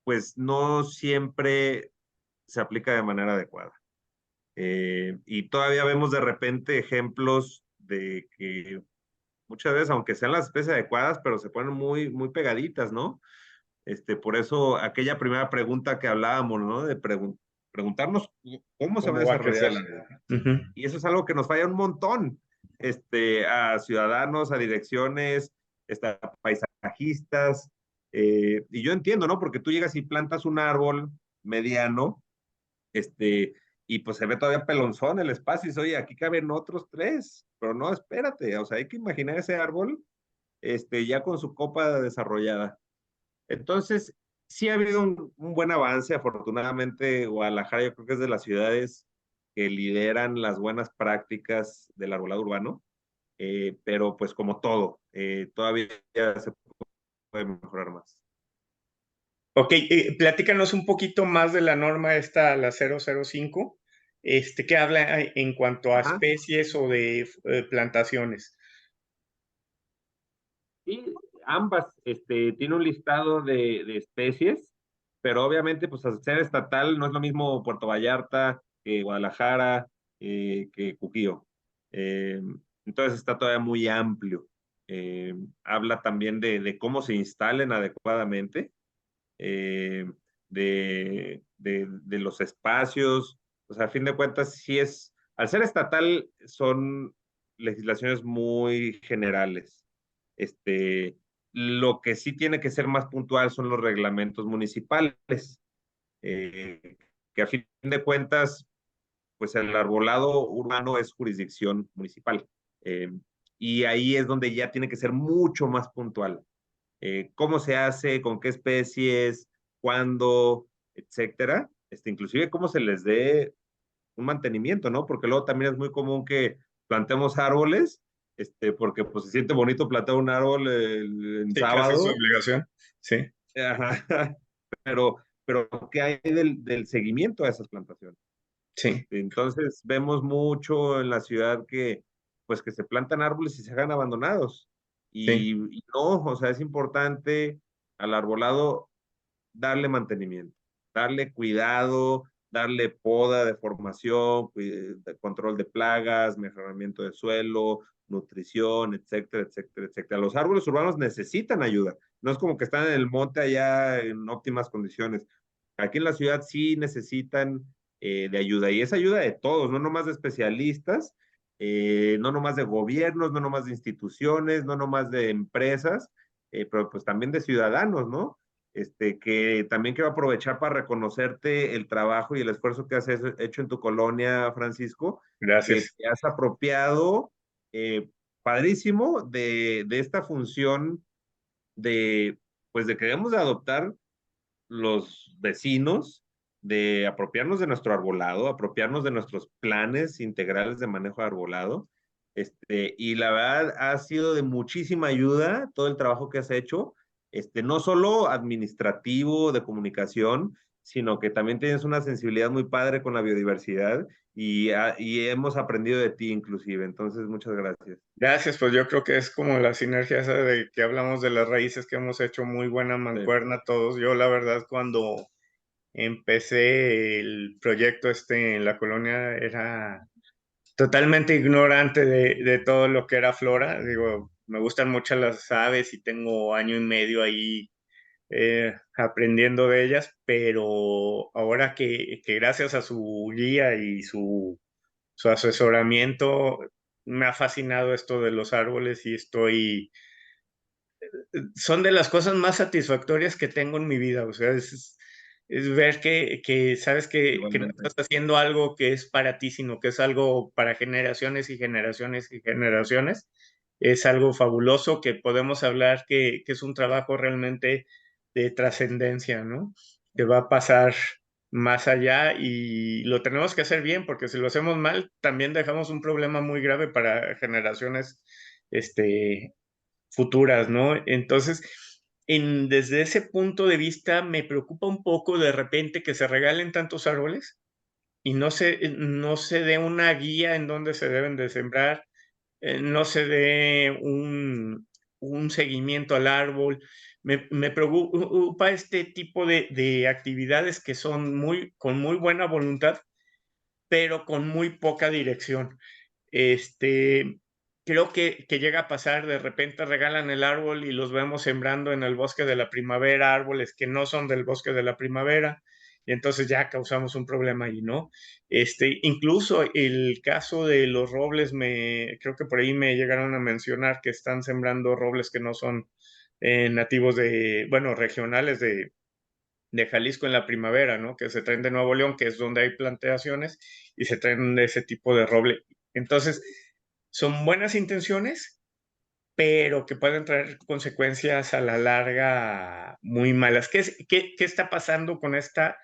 pues no siempre se aplica de manera adecuada. Y todavía vemos de repente ejemplos de que muchas veces, aunque sean las especies adecuadas, pero se ponen muy pegaditas, ¿no? Por eso aquella primera pregunta que hablábamos, ¿no? De preguntarnos cómo se va a ¿Cómo va a desarrollar crecer? el área. Ujú. Y eso es algo que nos falla un montón, a ciudadanos, a direcciones, a paisajistas. Y yo entiendo, ¿no? Porque tú llegas y plantas un árbol mediano, y pues se ve todavía pelonzón el espacio y dices, oye, aquí caben otros 3, pero no, espérate, o sea, hay que imaginar ese árbol, ya con su copa desarrollada. Entonces, sí ha habido un buen avance. Afortunadamente, Guadalajara yo creo que es de las ciudades que lideran las buenas prácticas del arbolado urbano, pero pues como todo, todavía se puede mejorar más. Ok, platícanos un poquito más de la norma esta, la 005, que habla en cuanto a Ajá. especies o de plantaciones. Y ambas, tiene un listado de especies, pero obviamente, pues al ser estatal, no es lo mismo Puerto Vallarta que Guadalajara, que Cujío. Eh, entonces está todavía muy amplio. Habla también de cómo se instalen adecuadamente, eh, de los espacios. O sea, a fin de cuentas, sí es, al ser estatal, son legislaciones muy generales. Este, lo que sí tiene que ser más puntual son los reglamentos municipales, eh, que a fin de cuentas, pues el arbolado urbano es jurisdicción municipal. Eh, y ahí es donde ya tiene que ser mucho más puntual. Cómo se hace, con qué especies, cuándo, etcétera. Inclusive cómo se les dé un mantenimiento, ¿no? Porque luego también es muy común que plantemos árboles, porque pues se siente bonito plantar un árbol en Sí, casi su sábado, obligación. Sí, ajá, pero ¿qué hay del seguimiento a esas plantaciones? sí, Entonces vemos mucho en la ciudad que, pues que se plantan árboles y se dejan abandonados. sí. Y no, o sea, es importante al arbolado darle mantenimiento, darle cuidado, darle poda de formación, de control de plagas, mejoramiento de suelo, nutrición, etcétera, etcétera, etcétera. Los árboles urbanos necesitan ayuda. No es como que están en el monte allá en óptimas condiciones. Aquí en la ciudad sí necesitan de ayuda, y es ayuda de todos, no nomás de especialistas, no nomás de gobiernos, no nomás de instituciones, no nomás de empresas, pero pues también de ciudadanos, ¿no? Que también quiero aprovechar para reconocerte el trabajo y el esfuerzo que has hecho en tu colonia, Francisco, que Gracias. te has apropiado, eh, padrísimo, de esta función de, pues de que debemos de adoptar los vecinos, de apropiarnos de nuestro arbolado, apropiarnos de nuestros planes integrales de manejo de arbolado. Y la verdad ha sido de muchísima ayuda todo el trabajo que has hecho, no solo administrativo, de comunicación, sino que también tienes una sensibilidad muy padre con la biodiversidad y hemos aprendido de ti inclusive. Entonces, muchas gracias. Gracias, pues yo creo que es como la sinergia esa de que hablamos de las raíces, que hemos hecho muy buena Sí. mancuerna todos. Yo la verdad cuando empecé el proyecto en la colonia era totalmente ignorante de todo lo que era flora. Digo, me gustan mucho las aves y tengo año y medio ahí aprendiendo de ellas, pero ahora que gracias a su guía y su asesoramiento me ha fascinado esto de los árboles y son de las cosas más satisfactorias que tengo en mi vida. O sea, es ver que sabes que no Igualmente. estás haciendo algo que es para ti, sino que es algo para generaciones y generaciones y generaciones. Es algo fabuloso que podemos hablar que es un trabajo realmente de trascendencia, ¿no? Que va a pasar más allá y lo tenemos que hacer bien, porque si lo hacemos mal, también dejamos un problema muy grave para generaciones este, futuras, ¿no? Entonces, desde ese punto de vista, me preocupa un poco de repente que se regalen tantos árboles y no se dé una guía en dónde se deben de sembrar, no se dé un seguimiento al árbol. Me preocupa este tipo de actividades que son con muy buena voluntad, pero con muy poca dirección. Este, creo que llega a pasar, de repente regalan el árbol y los vemos sembrando en el bosque de la primavera, árboles que no son del bosque de la primavera, y entonces ya causamos un problema ahí, ¿no? Incluso el caso de los robles, creo que por ahí me llegaron a mencionar que están sembrando robles que no son nativos bueno, regionales de Jalisco en la primavera, ¿no? Que se traen de Nuevo León, que es donde hay plantaciones, y se traen de ese tipo de roble. Entonces, son buenas intenciones, pero que pueden traer consecuencias a la larga muy malas. ¿Qué está pasando con esta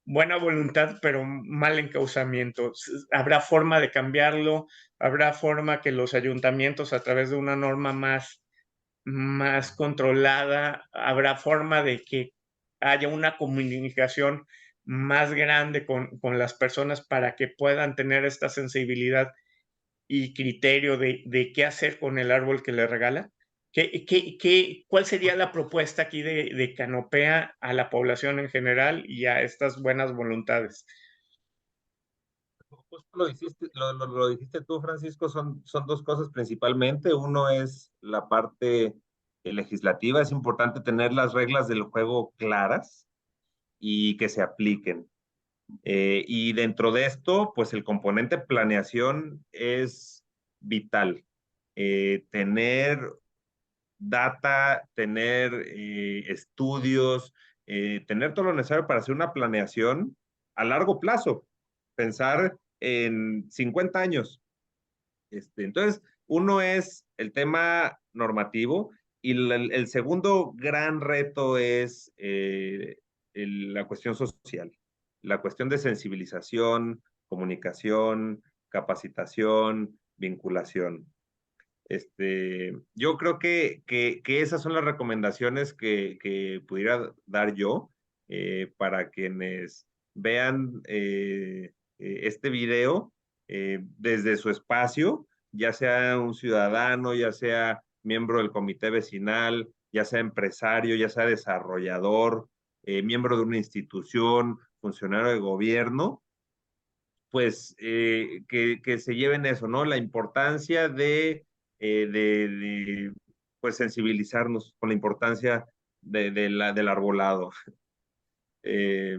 buena voluntad, pero mal encauzamiento? ¿Habrá forma de cambiarlo? ¿Habrá forma que los ayuntamientos, a través de una norma más controlada, habrá forma de que haya una comunicación más grande con las personas para que puedan tener esta sensibilidad y criterio de qué hacer con el árbol que le regala? ¿Cuál sería la propuesta aquí de Canopea a la población en general y a estas buenas voluntades? Justo lo dijiste tú, Francisco, son dos cosas principalmente. Uno es la parte legislativa. Es importante tener las reglas del juego claras y que se apliquen. Y dentro de esto, pues el componente planeación es vital. Tener data, tener estudios, tener todo lo necesario para hacer una planeación a largo plazo, pensar en 50 años. Entonces, uno es el tema normativo y el segundo gran reto es la cuestión social, la cuestión de sensibilización, comunicación, capacitación, vinculación. Yo creo que esas son las recomendaciones que pudiera dar yo para quienes vean este video desde su espacio, ya sea un ciudadano, ya sea miembro del comité vecinal, ya sea empresario, ya sea desarrollador, miembro de una institución, funcionario de gobierno, pues que se lleven eso, ¿no? La importancia de pues sensibilizarnos con la importancia del arbolado. Eh,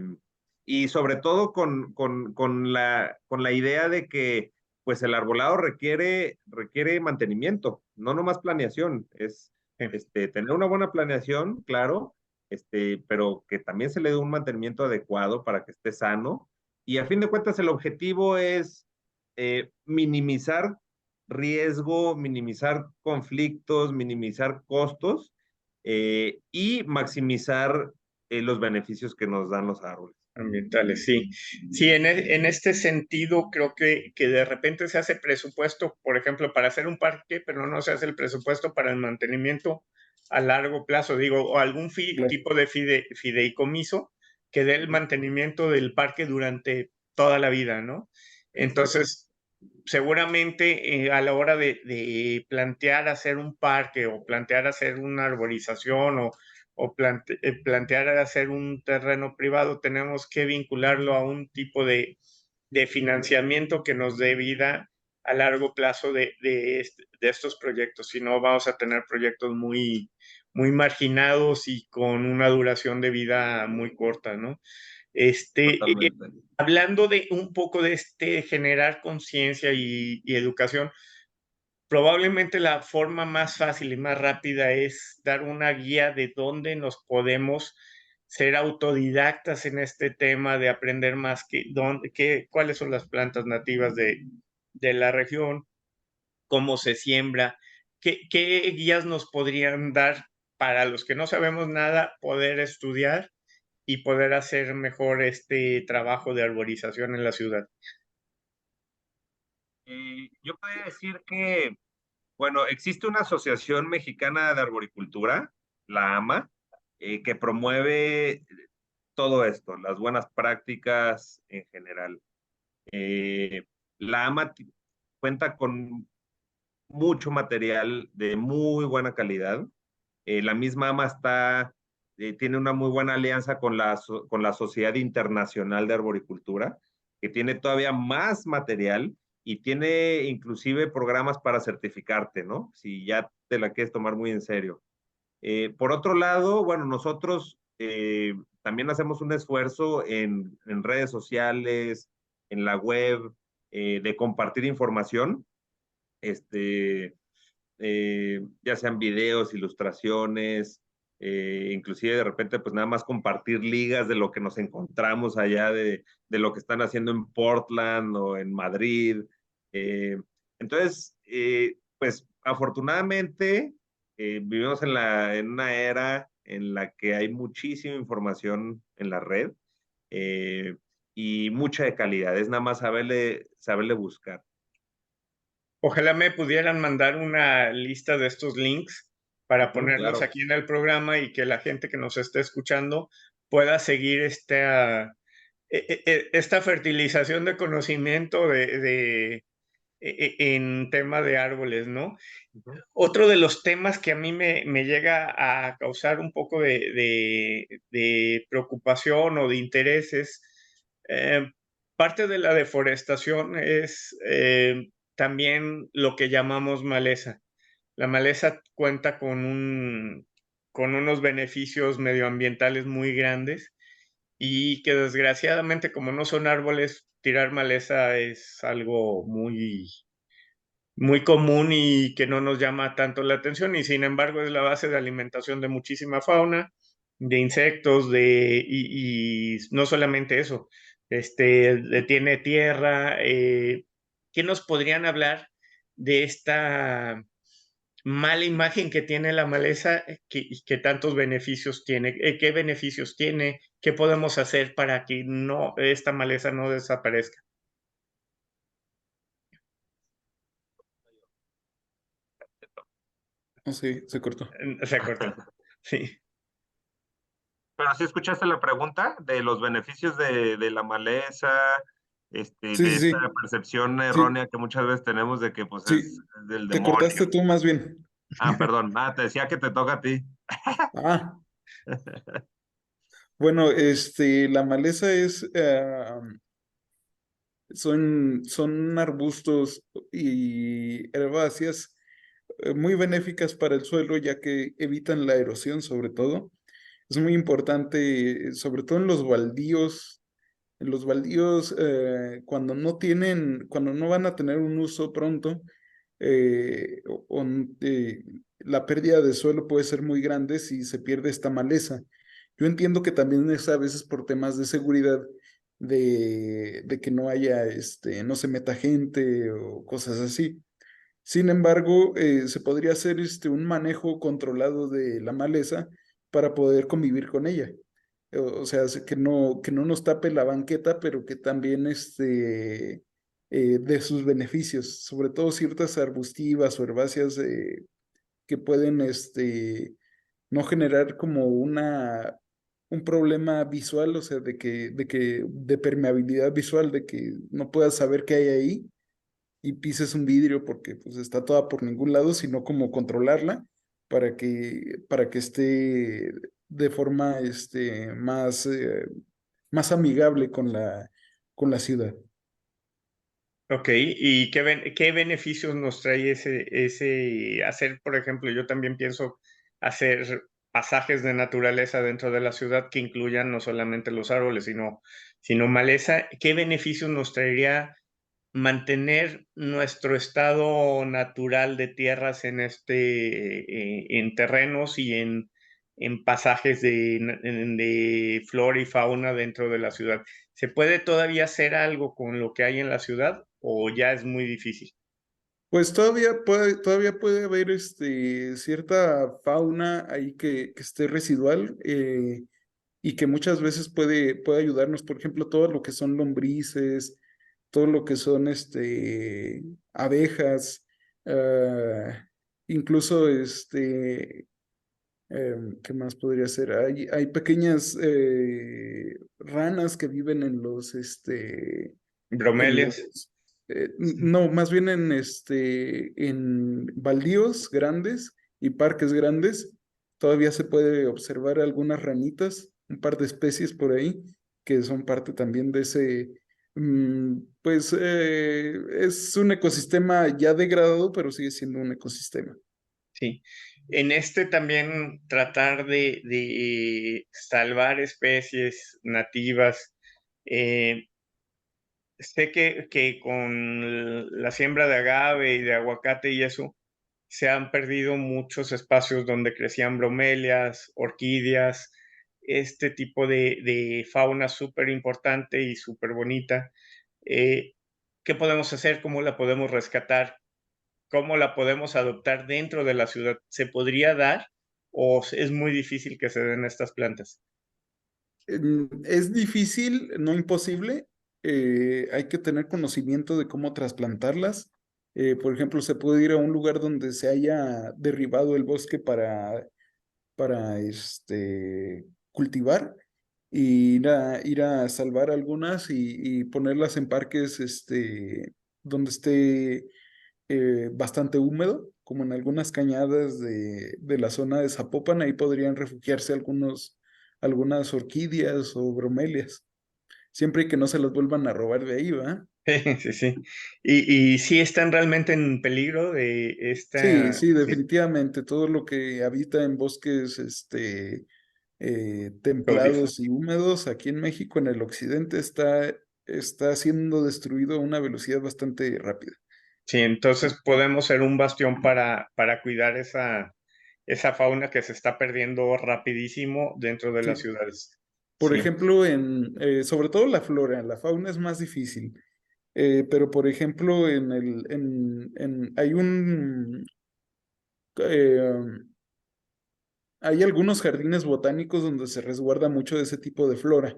y sobre todo con la idea de que pues el arbolado requiere mantenimiento, no nomás planeación, es tener una buena planeación, claro, pero que también se le dé un mantenimiento adecuado para que esté sano. Y a fin de cuentas el objetivo es minimizar riesgo, minimizar conflictos, minimizar costos y maximizar los beneficios que nos dan los árboles. Ambientales, sí. Sí, en este sentido creo que de repente se hace presupuesto, por ejemplo, para hacer un parque, pero no se hace el presupuesto para el mantenimiento a largo plazo, digo, o algún Claro. tipo de fideicomiso que dé el mantenimiento del parque durante toda la vida, ¿no? Entonces, seguramente a la hora de plantear hacer un parque o plantear hacer una arborización o plantear hacer un terreno privado, tenemos que vincularlo a un tipo de financiamiento que nos dé vida a largo plazo de estos proyectos. Si no, vamos a tener proyectos muy, muy marginados y con una duración de vida muy corta, ¿no? Totalmente. Hablando de un poco de generar conciencia y educación, probablemente la forma más fácil y más rápida es dar una guía de dónde nos podemos ser autodidactas en este tema de aprender más cuáles son las plantas nativas de la región, cómo se siembra, qué guías nos podrían dar para los que no sabemos nada, poder estudiar y poder hacer mejor este trabajo de arborización en la ciudad. Yo podría decir que, bueno, existe una Asociación Mexicana de Arboricultura, la AMA, que promueve todo esto, las buenas prácticas en general. La AMA cuenta con mucho material de muy buena calidad. La misma AMA tiene una muy buena alianza con con la Sociedad Internacional de Arboricultura, que tiene todavía más material y tiene inclusive programas para certificarte, ¿no? Si ya te la quieres tomar muy en serio. Por otro lado, bueno, nosotros también hacemos un esfuerzo en redes sociales, en la web, de compartir información, este, ya sean videos, ilustraciones, inclusive de repente pues nada más compartir ligas de lo que nos encontramos allá, de lo que están haciendo en Portland o en Madrid. Entonces, pues afortunadamente vivimos en una era en la que hay muchísima información en la red y mucha de calidad. Es nada más saberle buscar. Ojalá me pudieran mandar una lista de estos links para ponerlos Claro. aquí en el programa y que la gente que nos esté escuchando pueda seguir esta fertilización de conocimiento en tema de árboles, ¿no? Otro de los temas que a mí me llega a causar un poco de preocupación o de interés es parte de la deforestación es también lo que llamamos maleza. La maleza cuenta con unos beneficios medioambientales muy grandes y que desgraciadamente como no son árboles, tirar maleza es algo muy, muy común y que no nos llama tanto la atención y sin embargo es la base de alimentación de muchísima fauna, de insectos, y no solamente eso, tiene tierra. ¿Qué nos podrían hablar de esta mala imagen que tiene la maleza y que tantos beneficios tiene? ¿Qué beneficios tiene? ¿Qué podemos hacer para que esta maleza no desaparezca? Oh, sí, se cortó. Se cortó. Sí. Pero sí escuchaste la pregunta de los beneficios de la maleza, Sí, de sí, esta sí. percepción Sí, errónea que muchas veces tenemos de que pues sí. es del Te cortaste demonio. tú más bien. Ah, perdón, te decía que te toca a ti. Ah, bueno, la maleza son arbustos y herbáceas muy benéficas para el suelo, ya que evitan la erosión, sobre todo. Es muy importante, sobre todo en los baldíos, cuando no van a tener un uso pronto, la pérdida de suelo puede ser muy grande si se pierde esta maleza. Yo entiendo que también es a veces por temas de seguridad, de que no haya, no se meta gente o cosas así. Sin embargo, se podría hacer un manejo controlado de la maleza para poder convivir con ella. O sea, que no nos tape la banqueta, pero que también de sus beneficios, sobre todo ciertas arbustivas o herbáceas que pueden no generar como un problema visual, o sea, de permeabilidad visual, de que no puedas saber qué hay ahí y pises un vidrio porque pues está toda por ningún lado, sino como controlarla para que esté de forma más amigable con la ciudad. Ok, ¿y qué beneficios nos trae ese hacer, por ejemplo, yo también pienso hacer pasajes de naturaleza dentro de la ciudad que incluyan no solamente los árboles, sino maleza? ¿Qué beneficios nos traería mantener nuestro estado natural de tierras en terrenos y en pasajes de flora y fauna dentro de la ciudad? ¿Se puede todavía hacer algo con lo que hay en la ciudad o ya es muy difícil? Pues todavía puede haber cierta fauna ahí que esté residual, y que muchas veces puede ayudarnos, por ejemplo, todo lo que son lombrices, todo lo que son abejas, ah, incluso ¿qué más podría ser? Hay pequeñas ranas que viven en Bromelias. los, no, más bien en baldíos grandes y parques grandes. Todavía se puede observar algunas ranitas, un par de especies por ahí, que son parte también de pues es un ecosistema ya degradado, pero sigue siendo un ecosistema. Sí. En este también tratar de salvar especies nativas. eh, Sé que con la siembra de agave y de aguacate y eso, se han perdido muchos espacios donde crecían bromelias, orquídeas, este tipo de fauna súper importante y súper bonita. Eh, ¿Qué podemos hacer? ¿Cómo la podemos rescatar? ¿Cómo la podemos adoptar dentro de la ciudad? ¿Se podría dar o es muy difícil que se den estas plantas? Es difícil, no imposible. Hay que tener conocimiento de cómo trasplantarlas. Por ejemplo, se puede ir a un lugar donde se haya derribado el bosque para cultivar y ir a salvar algunas y ponerlas en parques donde esté bastante húmedo, como en algunas cañadas de la zona de Zapopan. Ahí podrían refugiarse algunas orquídeas o bromelias, siempre y que no se las vuelvan a robar de ahí, ¿va? Sí, sí. Y sí están realmente en peligro de Sí, esta... sí, Sí, definitivamente. Todo lo que habita en bosques caudif- templados y húmedos aquí en México, en el occidente, está siendo destruido a una velocidad bastante rápida. sí, entonces podemos ser un bastión para cuidar esa fauna que se está perdiendo rapidísimo dentro de las Sí. ciudades. Por Sí, ejemplo, sobre todo la flora, la fauna es más difícil. Pero por ejemplo, eh, hay algunos jardines botánicos donde se resguarda mucho de ese tipo de flora.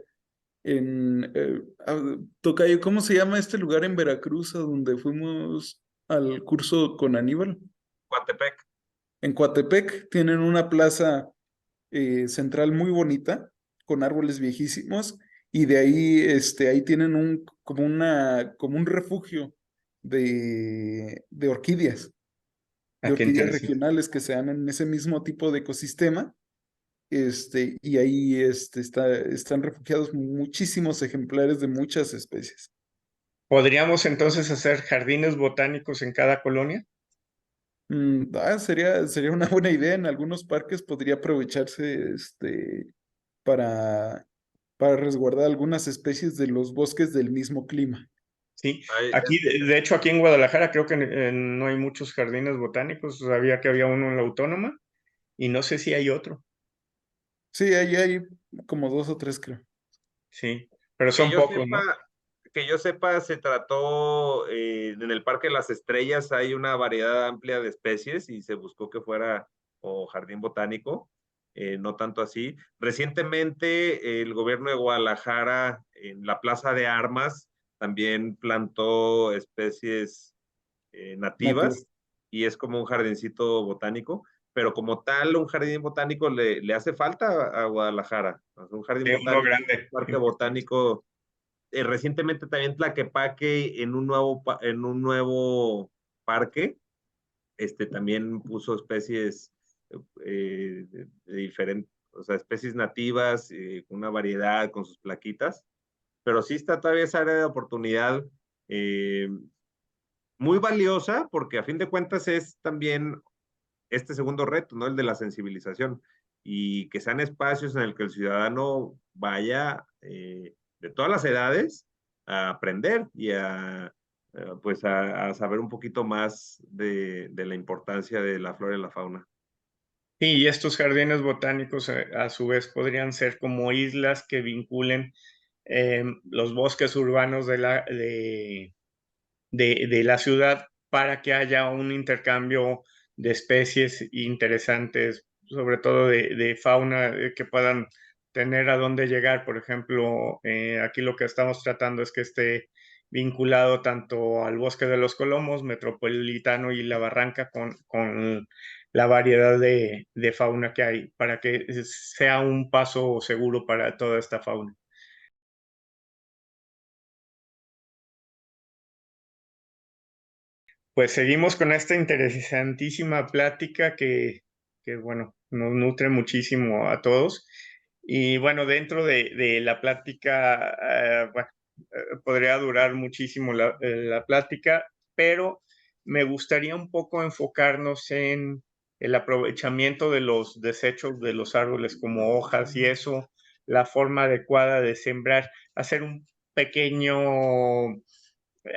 Tocayo, ¿cómo se llama este lugar en Veracruz a donde fuimos al curso con Aníbal? Coatepec. En Coatepec tienen una plaza central muy bonita, con árboles viejísimos, y de ahí, ahí tienen como un refugio de qué orquídeas interesante. regionales que se dan en ese mismo tipo de ecosistema. Y ahí están refugiados muchísimos ejemplares de muchas especies. ¿Podríamos entonces hacer jardines botánicos en cada colonia? Sería una buena idea. En algunos parques podría aprovecharse para, para resguardar algunas especies de los bosques del mismo clima. Sí, Hay, aquí, de hecho, aquí en Guadalajara creo que no hay muchos jardines botánicos. Sabía que había uno en la Autónoma y no sé si hay otro. Sí, ahí hay como dos o tres, creo. Sí, pero que son yo pocos, ¿no? sepa, que yo sepa, se trató en el Parque de las Estrellas, hay una variedad amplia de especies y se buscó que fuera o jardín botánico, no tanto así. Recientemente el gobierno de Guadalajara en la Plaza de Armas también plantó especies Nativo. nativas y es como un jardincito botánico, pero como tal, un jardín botánico le hace falta a Guadalajara. O sea, un jardín Uno botánico, un grande, parque importante. botánico. Recientemente también Tlaquepaque en un nuevo parque, también puso especies de diferentes, o sea, especies nativas, una variedad con sus plaquitas, pero sí está todavía esa área de oportunidad eh, muy valiosa, porque a fin de cuentas es también este segundo reto, ¿no? El de la sensibilización, y que sean espacios en el que el ciudadano vaya de todas las edades a aprender y pues a saber un poquito más de la importancia de la flora y la fauna. Sí, y estos jardines botánicos a su vez podrían ser como islas que vinculen los bosques urbanos de la ciudad para que haya un intercambio de especies interesantes, sobre todo de fauna, que puedan tener a dónde llegar. Por ejemplo, aquí lo que estamos tratando es que esté vinculado tanto al Bosque de los Colomos, Metropolitano y La Barranca con la variedad de fauna que hay, para que sea un paso seguro para toda esta fauna. Pues seguimos con esta interesantísima plática que, bueno, nos nutre muchísimo a todos. Y bueno, dentro de la plática, bueno, podría durar muchísimo la plática, pero me gustaría un poco enfocarnos en el aprovechamiento de los desechos de los árboles como hojas y eso, la forma adecuada de sembrar, hacer un pequeño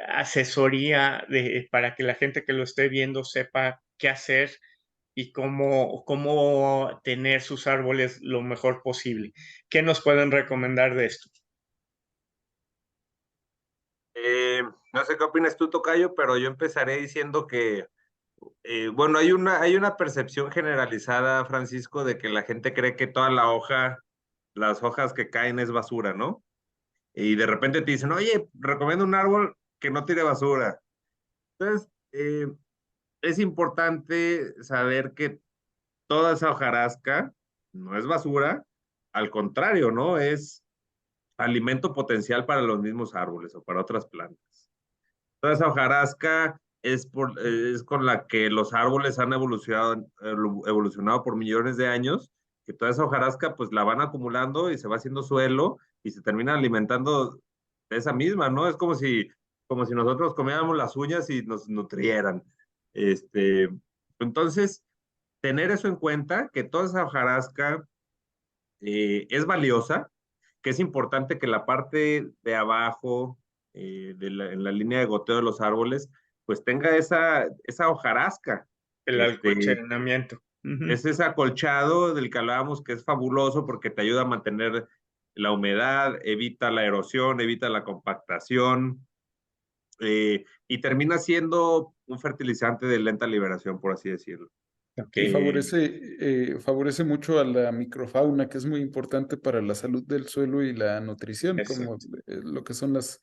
asesoría para que la gente que lo esté viendo sepa qué hacer y cómo tener sus árboles lo mejor posible. ¿Qué nos pueden recomendar de esto? Eh, no sé qué opinas tú, Tocayo, pero yo empezaré diciendo que, bueno, hay una percepción generalizada, Francisco, de que la gente cree que toda las hojas que caen es basura, ¿no? Y de repente te dicen, oye, recomiendo un árbol que no tire basura. Entonces, es importante saber que toda esa hojarasca no es basura, al contrario, ¿no? Es alimento potencial para los mismos árboles o para otras plantas. Toda esa hojarasca es con la que los árboles han evolucionado por millones de años, que toda esa hojarasca pues la van acumulando y se va haciendo suelo y se termina alimentando de esa misma, ¿no? Es como si nosotros comiéramos las uñas y nos nutrieran. Este, entonces, tener eso en cuenta, que toda esa hojarasca es valiosa, que es importante que la parte de abajo, en la línea de goteo de los árboles, pues tenga esa hojarasca. El Este, alcoholamiento. es ese acolchado del que hablábamos que es fabuloso porque te ayuda a mantener la humedad, evita la erosión, evita la compactación, y termina siendo un fertilizante de lenta liberación, por así decirlo. Ok. Y favorece mucho a la microfauna, que es muy importante para la salud del suelo y la nutrición, como Exacto. lo que son las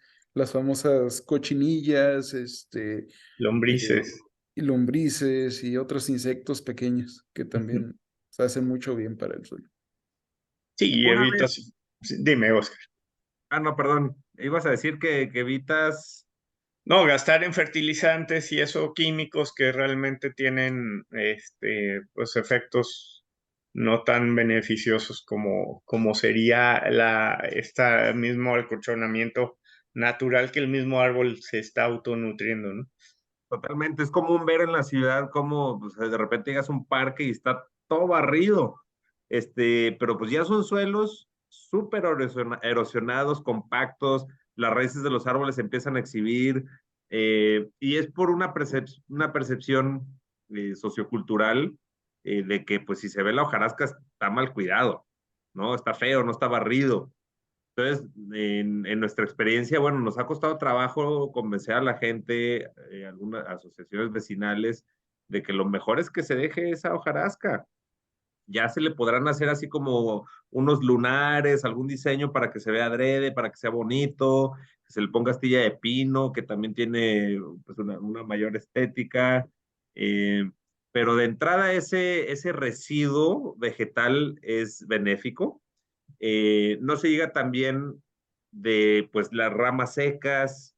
famosas cochinillas, eh, Lombrices. y lombrices y otros insectos pequeños que Ujú. también se hacen mucho bien para el suelo. Sí, y Una vez, evitas. Sí, dime, Oscar. no, perdón, ibas a decir que evitas. No, gastar en fertilizantes y eso químicos que realmente tienen pues efectos no tan beneficiosos como sería este mismo acolchonamiento natural que el mismo árbol se está autonutriendo, ¿no? Totalmente, es común ver en la ciudad como pues, de repente llegas a un parque y está todo barrido, pero pues ya son suelos súper erosionados, compactos, las raíces de los árboles empiezan a exhibir, y es por una percepción sociocultural, de que pues si se ve la hojarasca está mal cuidado, ¿no? Está feo, no está barrido. Entonces, en nuestra experiencia, bueno, nos ha costado trabajo convencer a la gente, algunas asociaciones vecinales, de que lo mejor es que se deje esa hojarasca. Ya se le podrán hacer así como unos lunares, algún diseño para que se vea adrede, para que sea bonito, que se le ponga astilla de pino, que también tiene pues, una mayor estética. Eh, pero de entrada ese residuo vegetal es benéfico. No se llega también de pues las ramas secas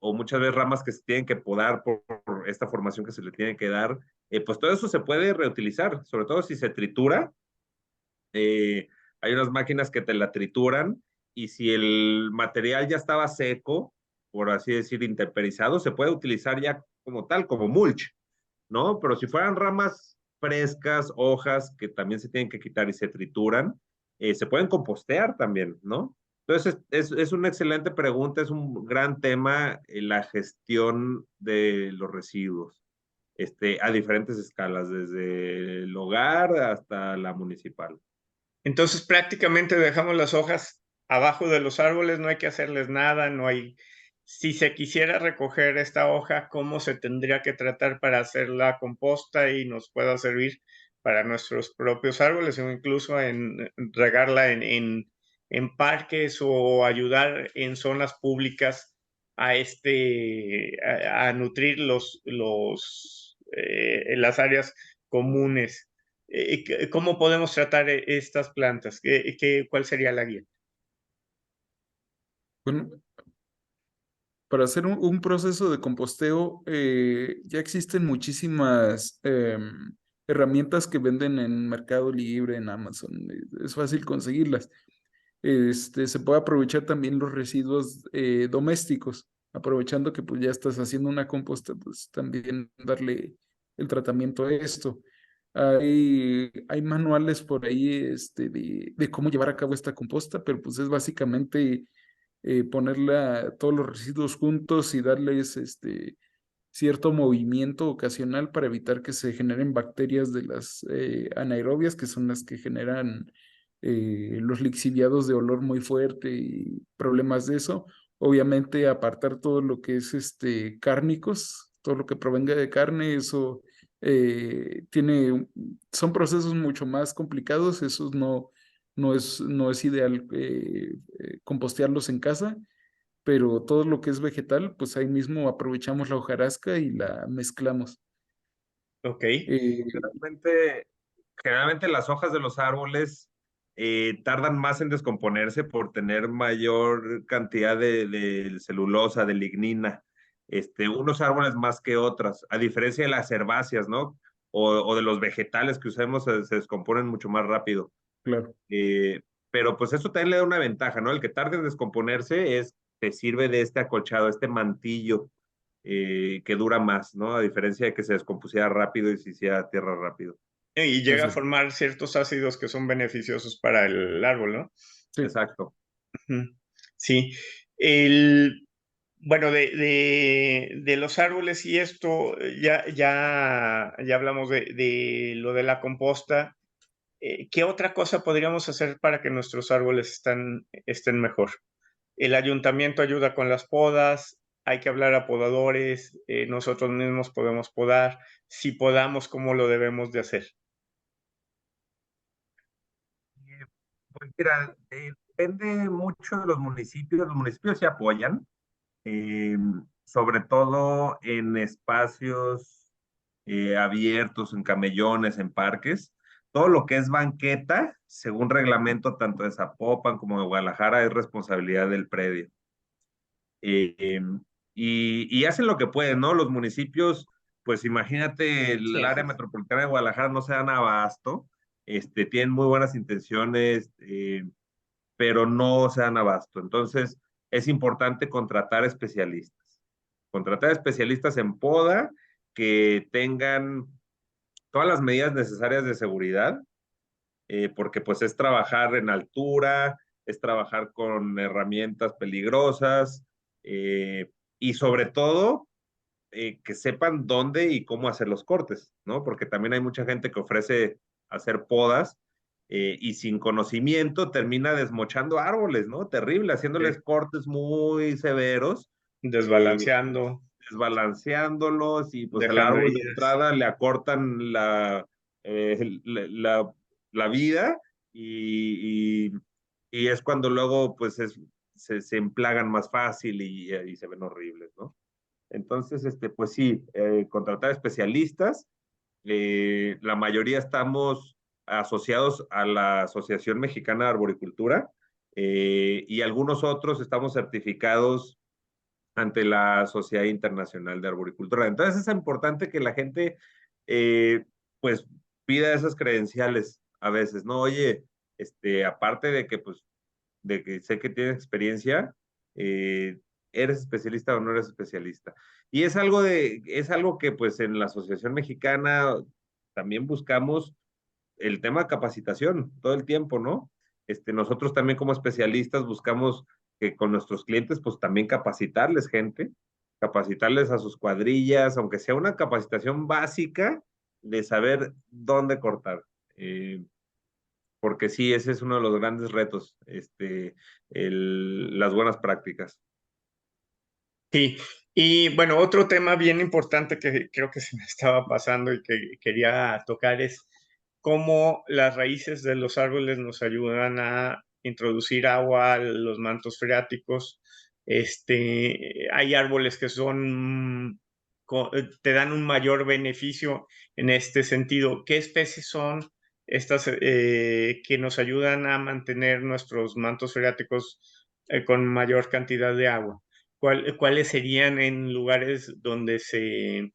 o muchas veces ramas que se tienen que podar por esta formación que se le tiene que dar. Pues todo eso se puede reutilizar, sobre todo si se tritura. Hay unas máquinas que te la trituran y si el material ya estaba seco, por así decir, intemperizado, se puede utilizar ya como tal, como mulch, ¿no? Pero si fueran ramas frescas, hojas que también se tienen que quitar y se trituran, se pueden compostear también, ¿no? Entonces, es una excelente pregunta, es un gran tema la gestión de los residuos, a diferentes escalas, desde el hogar hasta la municipal. Entonces prácticamente dejamos las hojas abajo de los árboles, no hay que hacerles nada, no hay... Si se quisiera recoger esta hoja, ¿cómo se tendría que tratar para hacer la composta y nos pueda servir para nuestros propios árboles o incluso en regarla en parques o ayudar en zonas públicas a nutrir las áreas comunes? ¿Cómo podemos tratar estas plantas? ¿Cuál sería la guía? Bueno, para hacer un proceso de composteo, ya existen muchísimas herramientas que venden en Mercado Libre, en Amazon. Es fácil conseguirlas. Se puede aprovechar también los residuos domésticos, aprovechando que pues ya estás haciendo una composta, pues también darle el tratamiento a esto. Hay manuales por ahí de cómo llevar a cabo esta composta, pero pues es básicamente ponerla todos los residuos juntos y darles cierto movimiento ocasional para evitar que se generen bacterias de las anaerobias, que son las que generan los lixiviados de olor muy fuerte y problemas de eso. Obviamente apartar todo lo que es cárnicos, todo lo que provenga de carne, eso son procesos mucho más complicados, esos no es ideal compostearlos en casa, pero todo lo que es vegetal, pues ahí mismo aprovechamos la hojarasca y la mezclamos. Ok. Eh, Generalmente las hojas de los árboles tardan más en descomponerse por tener mayor cantidad de celulosa, de lignina. Unos árboles más que otras, a diferencia de las herbáceas, ¿no? O de los vegetales que usamos se descomponen mucho más rápido. claro. Eh, pero pues eso también le da una ventaja, ¿no? El que tarde en descomponerse te sirve de este acolchado, este mantillo que dura más, ¿no? A diferencia de que se descompusiera rápido y se hiciera tierra rápido. Y llega a Entonces, formar ciertos ácidos que son beneficiosos para el árbol, ¿no? sí. Exacto. Sí. Bueno, de los árboles y esto, ya hablamos de lo de la composta. ¿Qué otra cosa podríamos hacer para que nuestros árboles estén mejor? El ayuntamiento ayuda con las podas, hay que hablar a podadores, nosotros mismos podemos podar. Si podamos, ¿cómo lo debemos de hacer? Pues mira, depende mucho de los municipios. Los municipios se apoyan, eh, sobre todo en espacios abiertos, en camellones, en parques. Todo lo que es banqueta, según reglamento tanto de Zapopan como de Guadalajara, es responsabilidad del predio. Eh, y hacen lo que pueden, ¿no? Los municipios, pues imagínate, el Sí. área metropolitana de Guadalajara no se dan abasto, tienen muy buenas intenciones, pero no se dan abasto. Entonces, es importante contratar especialistas en poda que tengan todas las medidas necesarias de seguridad, porque pues es trabajar en altura, es trabajar con herramientas peligrosas y sobre todo que sepan dónde y cómo hacer los cortes, ¿no? Porque también hay mucha gente que ofrece hacer podas y sin conocimiento termina desmochando árboles, ¿no? Terrible, haciéndoles cortes muy severos, eh, Desbalanceando, desbalanceándolos y pues al dejando árbol de heridas. entrada le acortan la vida y es cuando luego pues se emplagan más fácil y se ven horribles, ¿no? Entonces, pues sí, contratar especialistas La mayoría estamos asociados a la Asociación Mexicana de Arboricultura y algunos otros estamos certificados ante la Sociedad Internacional de Arboricultura. Entonces es importante que la gente pues pida esas credenciales a veces, ¿no? Oye, aparte de que pues de que sé que tienes experiencia, ¿eres especialista o no eres especialista? Y es algo que pues en la Asociación Mexicana también buscamos el tema de capacitación todo el tiempo, ¿no? Nosotros también como especialistas buscamos que con nuestros clientes pues también capacitarles gente, capacitarles a sus cuadrillas, aunque sea una capacitación básica de saber dónde cortar. Porque sí, ese es uno de los grandes retos, las buenas prácticas. Sí, y bueno, otro tema bien importante que creo que se me estaba pasando y que quería tocar es cómo las raíces de los árboles nos ayudan a introducir agua a los mantos freáticos. Hay árboles que te dan un mayor beneficio en este sentido. ¿Qué especies son estas que nos ayudan a mantener nuestros mantos freáticos con mayor cantidad de agua? ¿Cuáles serían en lugares donde se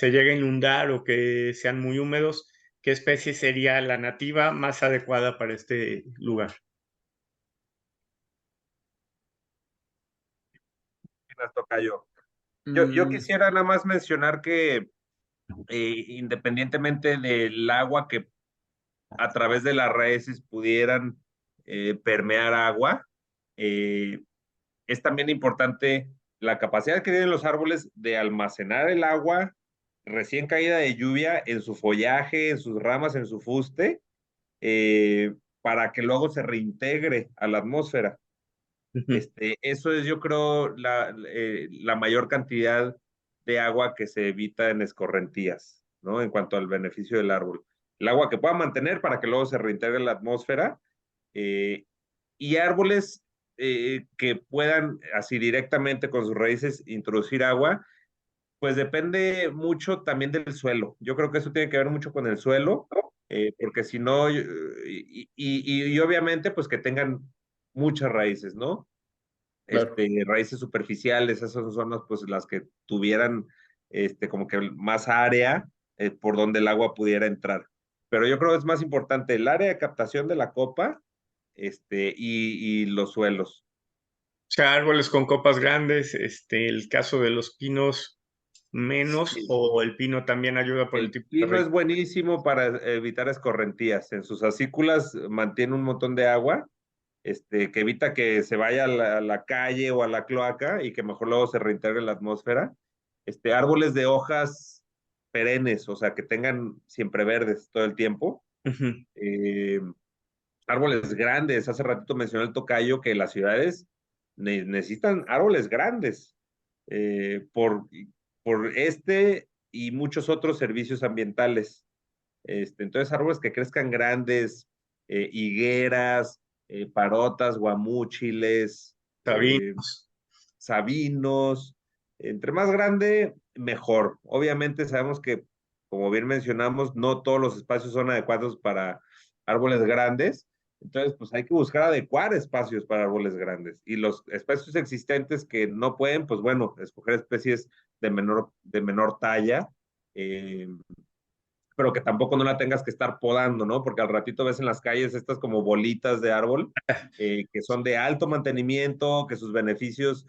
llegue a inundar o que sean muy húmedos? ¿Qué especie sería la nativa más adecuada para este lugar? Tocayo. Yo Mm, quisiera nada más mencionar que independientemente del agua que a través de las raíces pudieran permear agua, eh, es también importante la capacidad que tienen los árboles de almacenar el agua recién caída de lluvia en su follaje, en sus ramas, en su fuste, para que luego se reintegre a la atmósfera. Ujú. Eso es, yo creo, la mayor cantidad de agua que se evita en escorrentías, ¿no? En cuanto al beneficio del árbol. El agua que pueda mantener para que luego se reintegre en la atmósfera. eh, y árboles que puedan así directamente con sus raíces introducir agua, pues depende mucho también del suelo. Yo creo que eso tiene que ver mucho con el suelo, porque si no, y obviamente pues que tengan muchas raíces, ¿no? claro. Raíces superficiales, esas son pues las que tuvieran como que más área por donde el agua pudiera entrar. Pero yo creo que es más importante el área de captación de la copa y los suelos. O sea, árboles con copas grandes, el caso de los pinos menos, Sí. o el pino también ayuda por el El tipo de pino raíz. es buenísimo para evitar escorrentías. En sus acículas mantiene un montón de agua, que evita que se vaya a la calle o a la cloaca y que mejor luego se reintegre en la atmósfera. Árboles de hojas perennes, o sea, que tengan siempre verdes todo el tiempo. Ujú. Eh, Árboles grandes. Hace ratito mencioné el tocayo que las ciudades necesitan árboles grandes por, y muchos otros servicios ambientales. Entonces, árboles que crezcan grandes, higueras, parotas, guamúchiles, Sabinos. sabinos. Entre más grande, mejor. Obviamente sabemos que, como bien mencionamos, no todos los espacios son adecuados para árboles grandes. Entonces, pues hay que buscar adecuar espacios para árboles grandes. Y los espacios existentes que no pueden, pues bueno, escoger especies de menor talla. Eh, pero que tampoco no la tengas que estar podando, ¿no? Porque al ratito ves en las calles estas como bolitas de árbol que son de alto mantenimiento, que sus beneficios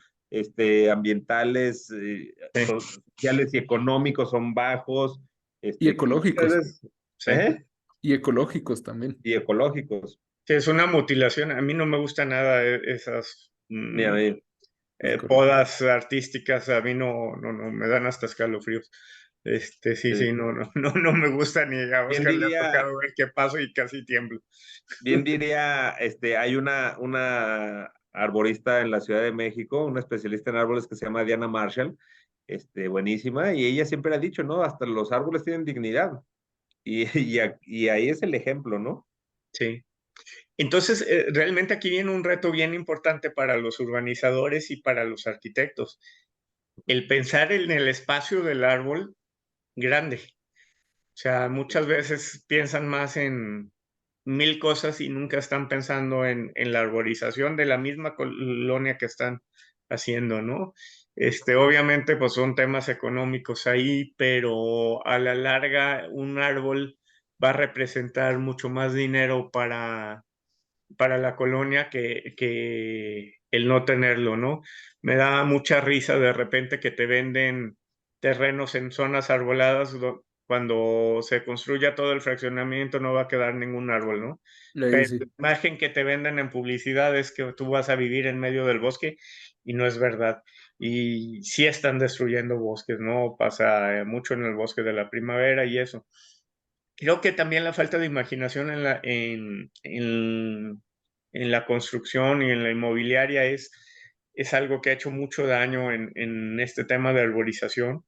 ambientales, Sí, sociales y económicos son bajos, Y que muchas ecológicos. veces, sí. ¿eh? Y ecológicos también. Y ecológicos. Sí, es una mutilación. A mí no me gusta nada esas Mira, mira, Es correcto. podas artísticas. A mí no, me dan hasta escalofríos. Sí, eh, sí, no me gusta ni a bien Oscar le ha diría, tocado ver qué paso y casi tiemblo. bien diría, hay una arborista en la Ciudad de México, una especialista en árboles que se llama Diana Marshall, buenísima, y ella siempre ha dicho, ¿no? Hasta los árboles tienen dignidad, y ahí es el ejemplo, ¿no? Sí. Entonces, realmente aquí viene un reto bien importante para los urbanizadores y para los arquitectos. El pensar en el espacio del árbol grande. sea, muchas veces piensan más en mil cosas y nunca están pensando en la arborización de la misma colonia que están haciendo, ¿no? Obviamente, pues son temas económicos ahí, pero a la larga un árbol va a representar mucho más dinero para la colonia que el no tenerlo, ¿no? Me da mucha risa de repente que te venden terrenos en zonas arboladas cuando se construya todo el fraccionamiento no va a quedar ningún árbol, ¿no? Pero Sí. la imagen que te venden en publicidad es que tú vas a vivir en medio del bosque y no es verdad. Y sí están destruyendo bosques, ¿no? Pasa mucho en el bosque de la primavera y eso. Creo que también la falta de imaginación en la construcción y en la inmobiliaria es algo que ha hecho mucho daño en este tema de arborización.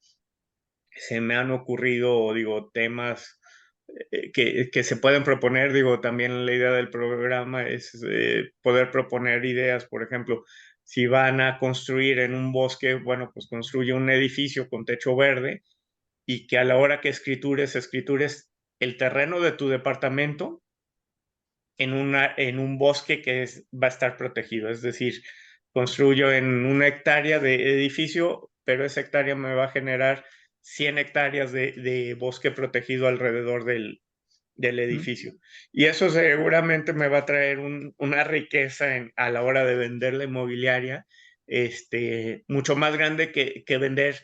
Se me han ocurrido, digo, temas que se pueden proponer, digo, también la idea del programa es poder proponer ideas, por ejemplo, si van a construir en un bosque, bueno, pues construye un edificio con techo verde y que a la hora que escritures el terreno de tu departamento en un bosque que va a estar protegido. Es decir, construyo en una hectárea de edificio, pero esa hectárea me va a generar 100 hectáreas de bosque protegido alrededor del edificio. Y eso seguramente me va a traer una riqueza a la hora de vender la inmobiliaria, mucho más grande que vender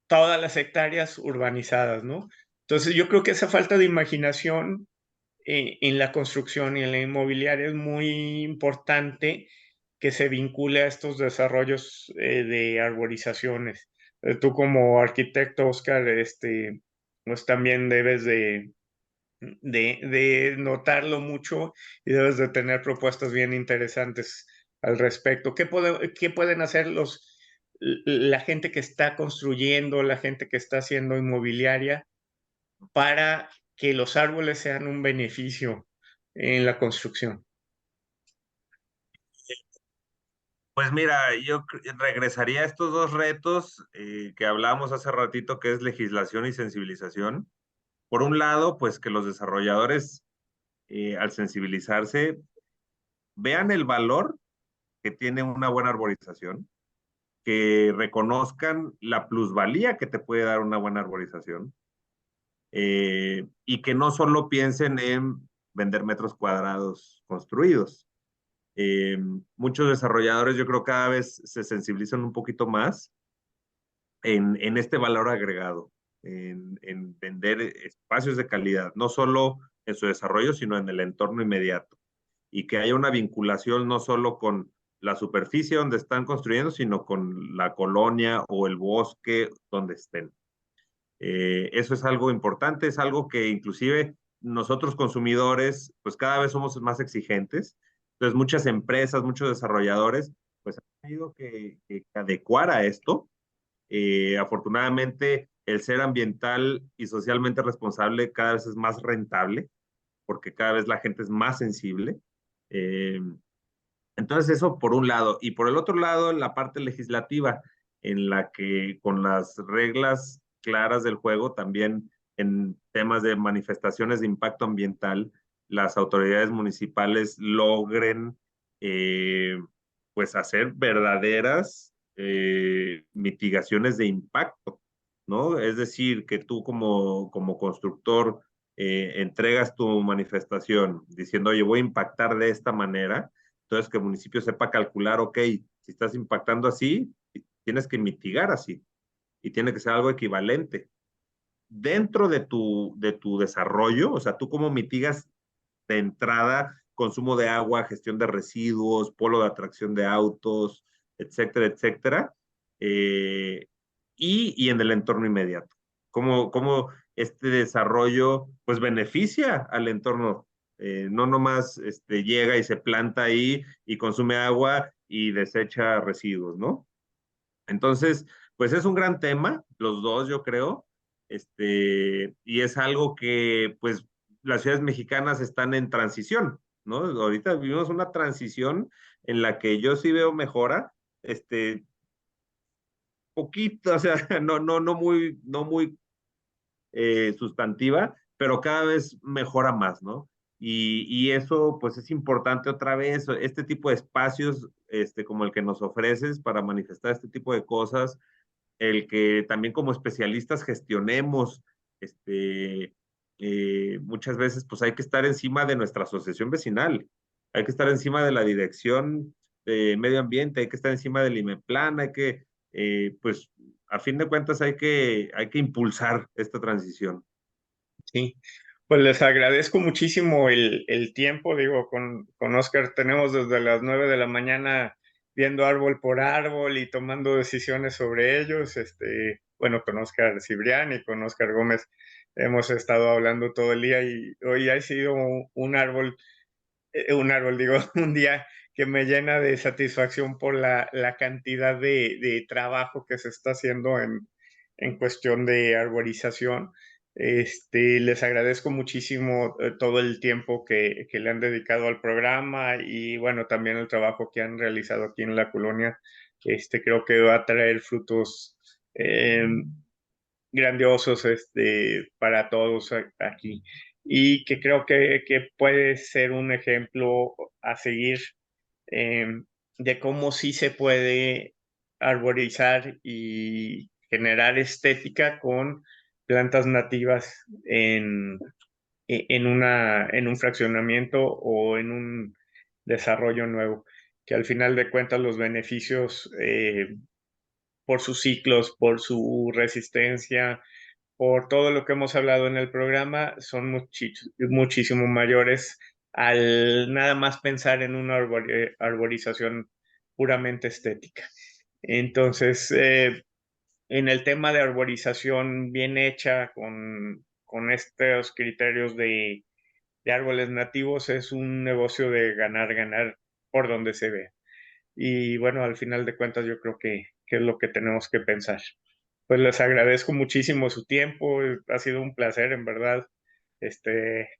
todas las hectáreas urbanizadas, ¿no? Entonces yo creo que esa falta de imaginación en la construcción y en la inmobiliaria es muy importante que se vincule a estos desarrollos de arborizaciones. Tú como arquitecto, Oscar, pues también debes de notarlo mucho y debes de tener propuestas bien interesantes al respecto. ¿Qué pueden hacer la gente que está construyendo, la gente que está haciendo inmobiliaria para que los árboles sean un beneficio en la construcción? Pues mira, regresaría a estos dos retos que hablábamos hace ratito, que es legislación y sensibilización. Por un lado, pues que los desarrolladores, al sensibilizarse, vean el valor que tiene una buena arborización, que reconozcan la plusvalía que te puede dar una buena arborización, y que no solo piensen en vender metros cuadrados construidos. Muchos desarrolladores, yo creo, cada vez se sensibilizan un poquito más en este valor agregado, en vender espacios de calidad, no solo en su desarrollo, sino en el entorno inmediato. Y que haya una vinculación no solo con la superficie donde están construyendo, sino con la colonia o el bosque donde estén. Eso es algo importante, es algo que inclusive nosotros consumidores, pues cada vez somos más exigentes. Entonces muchas empresas, muchos desarrolladores, pues han tenido que adecuar a esto. Afortunadamente, el ser ambiental y socialmente responsable cada vez es más rentable, porque cada vez la gente es más sensible. Eh, entonces, eso por un lado. Y por el otro lado, la parte legislativa, en la que con las reglas claras del juego, también en temas de manifestaciones de impacto ambiental, las autoridades municipales logren pues hacer verdaderas mitigaciones de impacto, ¿no? Es decir, que tú como constructor entregas tu manifestación diciendo, oye, voy a impactar de esta manera. Entonces, que el municipio sepa calcular, ok, si estás impactando así, tienes que mitigar así y tiene que ser algo equivalente. Dentro de tu desarrollo, o sea, tú cómo mitigas de entrada consumo de agua, gestión de residuos, polo de atracción de autos, etcétera, etcétera, eh, y en el entorno inmediato. Cómo este desarrollo pues beneficia al entorno, no nomás llega y se planta ahí y consume agua y desecha residuos, ¿no? Entonces, pues es un gran tema, los dos yo creo, y es algo que pues las ciudades mexicanas están en transición, ¿no? Ahorita vivimos una transición en la que yo sí veo mejora, poquito, o sea, no muy sustantiva, pero cada vez mejora más, ¿no? Y eso pues es importante otra vez, este tipo de espacios como el que nos ofreces para manifestar este tipo de cosas, el que también como especialistas gestionemos, muchas veces pues hay que estar encima de nuestra asociación vecinal, hay que estar encima de la dirección de medio ambiente, hay que estar encima del IMEPLAN, hay que, pues a fin de cuentas hay que impulsar esta transición. Sí, pues les agradezco muchísimo el tiempo. Digo, con Oscar tenemos desde las 9 de la mañana viendo árbol por árbol y tomando decisiones sobre ellos. Bueno, con Oscar Cibrián y con Oscar Gómez hemos estado hablando todo el día y hoy ha sido un árbol, digo, un día que me llena de satisfacción por la cantidad de trabajo que se está haciendo en cuestión de arborización. Les agradezco muchísimo todo el tiempo que le han dedicado al programa y bueno, también el trabajo que han realizado aquí en la colonia. Creo que va a traer frutos grandiosos para todos aquí y que creo que puede ser un ejemplo a seguir eh, de cómo sí se puede arborizar y generar estética con plantas nativas en un fraccionamiento o en un desarrollo nuevo, que al final de cuentas los beneficios por sus ciclos, por su resistencia, por todo lo que hemos hablado en el programa, son muchísimo mayores al nada más pensar en una arborización puramente estética. Entonces, en el tema de arborización bien hecha con estos criterios de árboles nativos, es un negocio de ganar, ganar por donde se ve. Y bueno, al final de cuentas yo creo que es lo que tenemos que pensar. Pues les agradezco muchísimo su tiempo, ha sido un placer en verdad.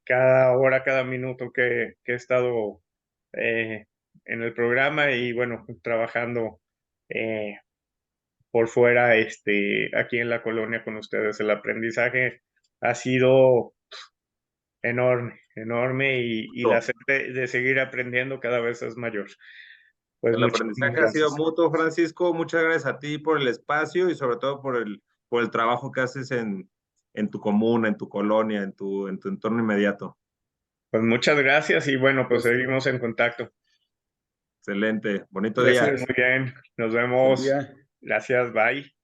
Cada hora, cada minuto que he estado eh, en el programa y bueno, trabajando eh, por fuera, aquí en la colonia con ustedes. El aprendizaje ha sido enorme, enorme y la sed de seguir aprendiendo cada vez es mayor. Pues El muchísimas aprendizaje ha sido gracias. mutuo, Francisco. Muchas gracias a ti por el espacio y sobre todo por el trabajo que haces en tu comuna, en tu colonia, en tu entorno inmediato. Pues muchas gracias y bueno, pues Gracias. seguimos en contacto. Excelente. Bonito Que estén día. Gracias. muy bien. Nos Buen vemos. día. Gracias. Bye.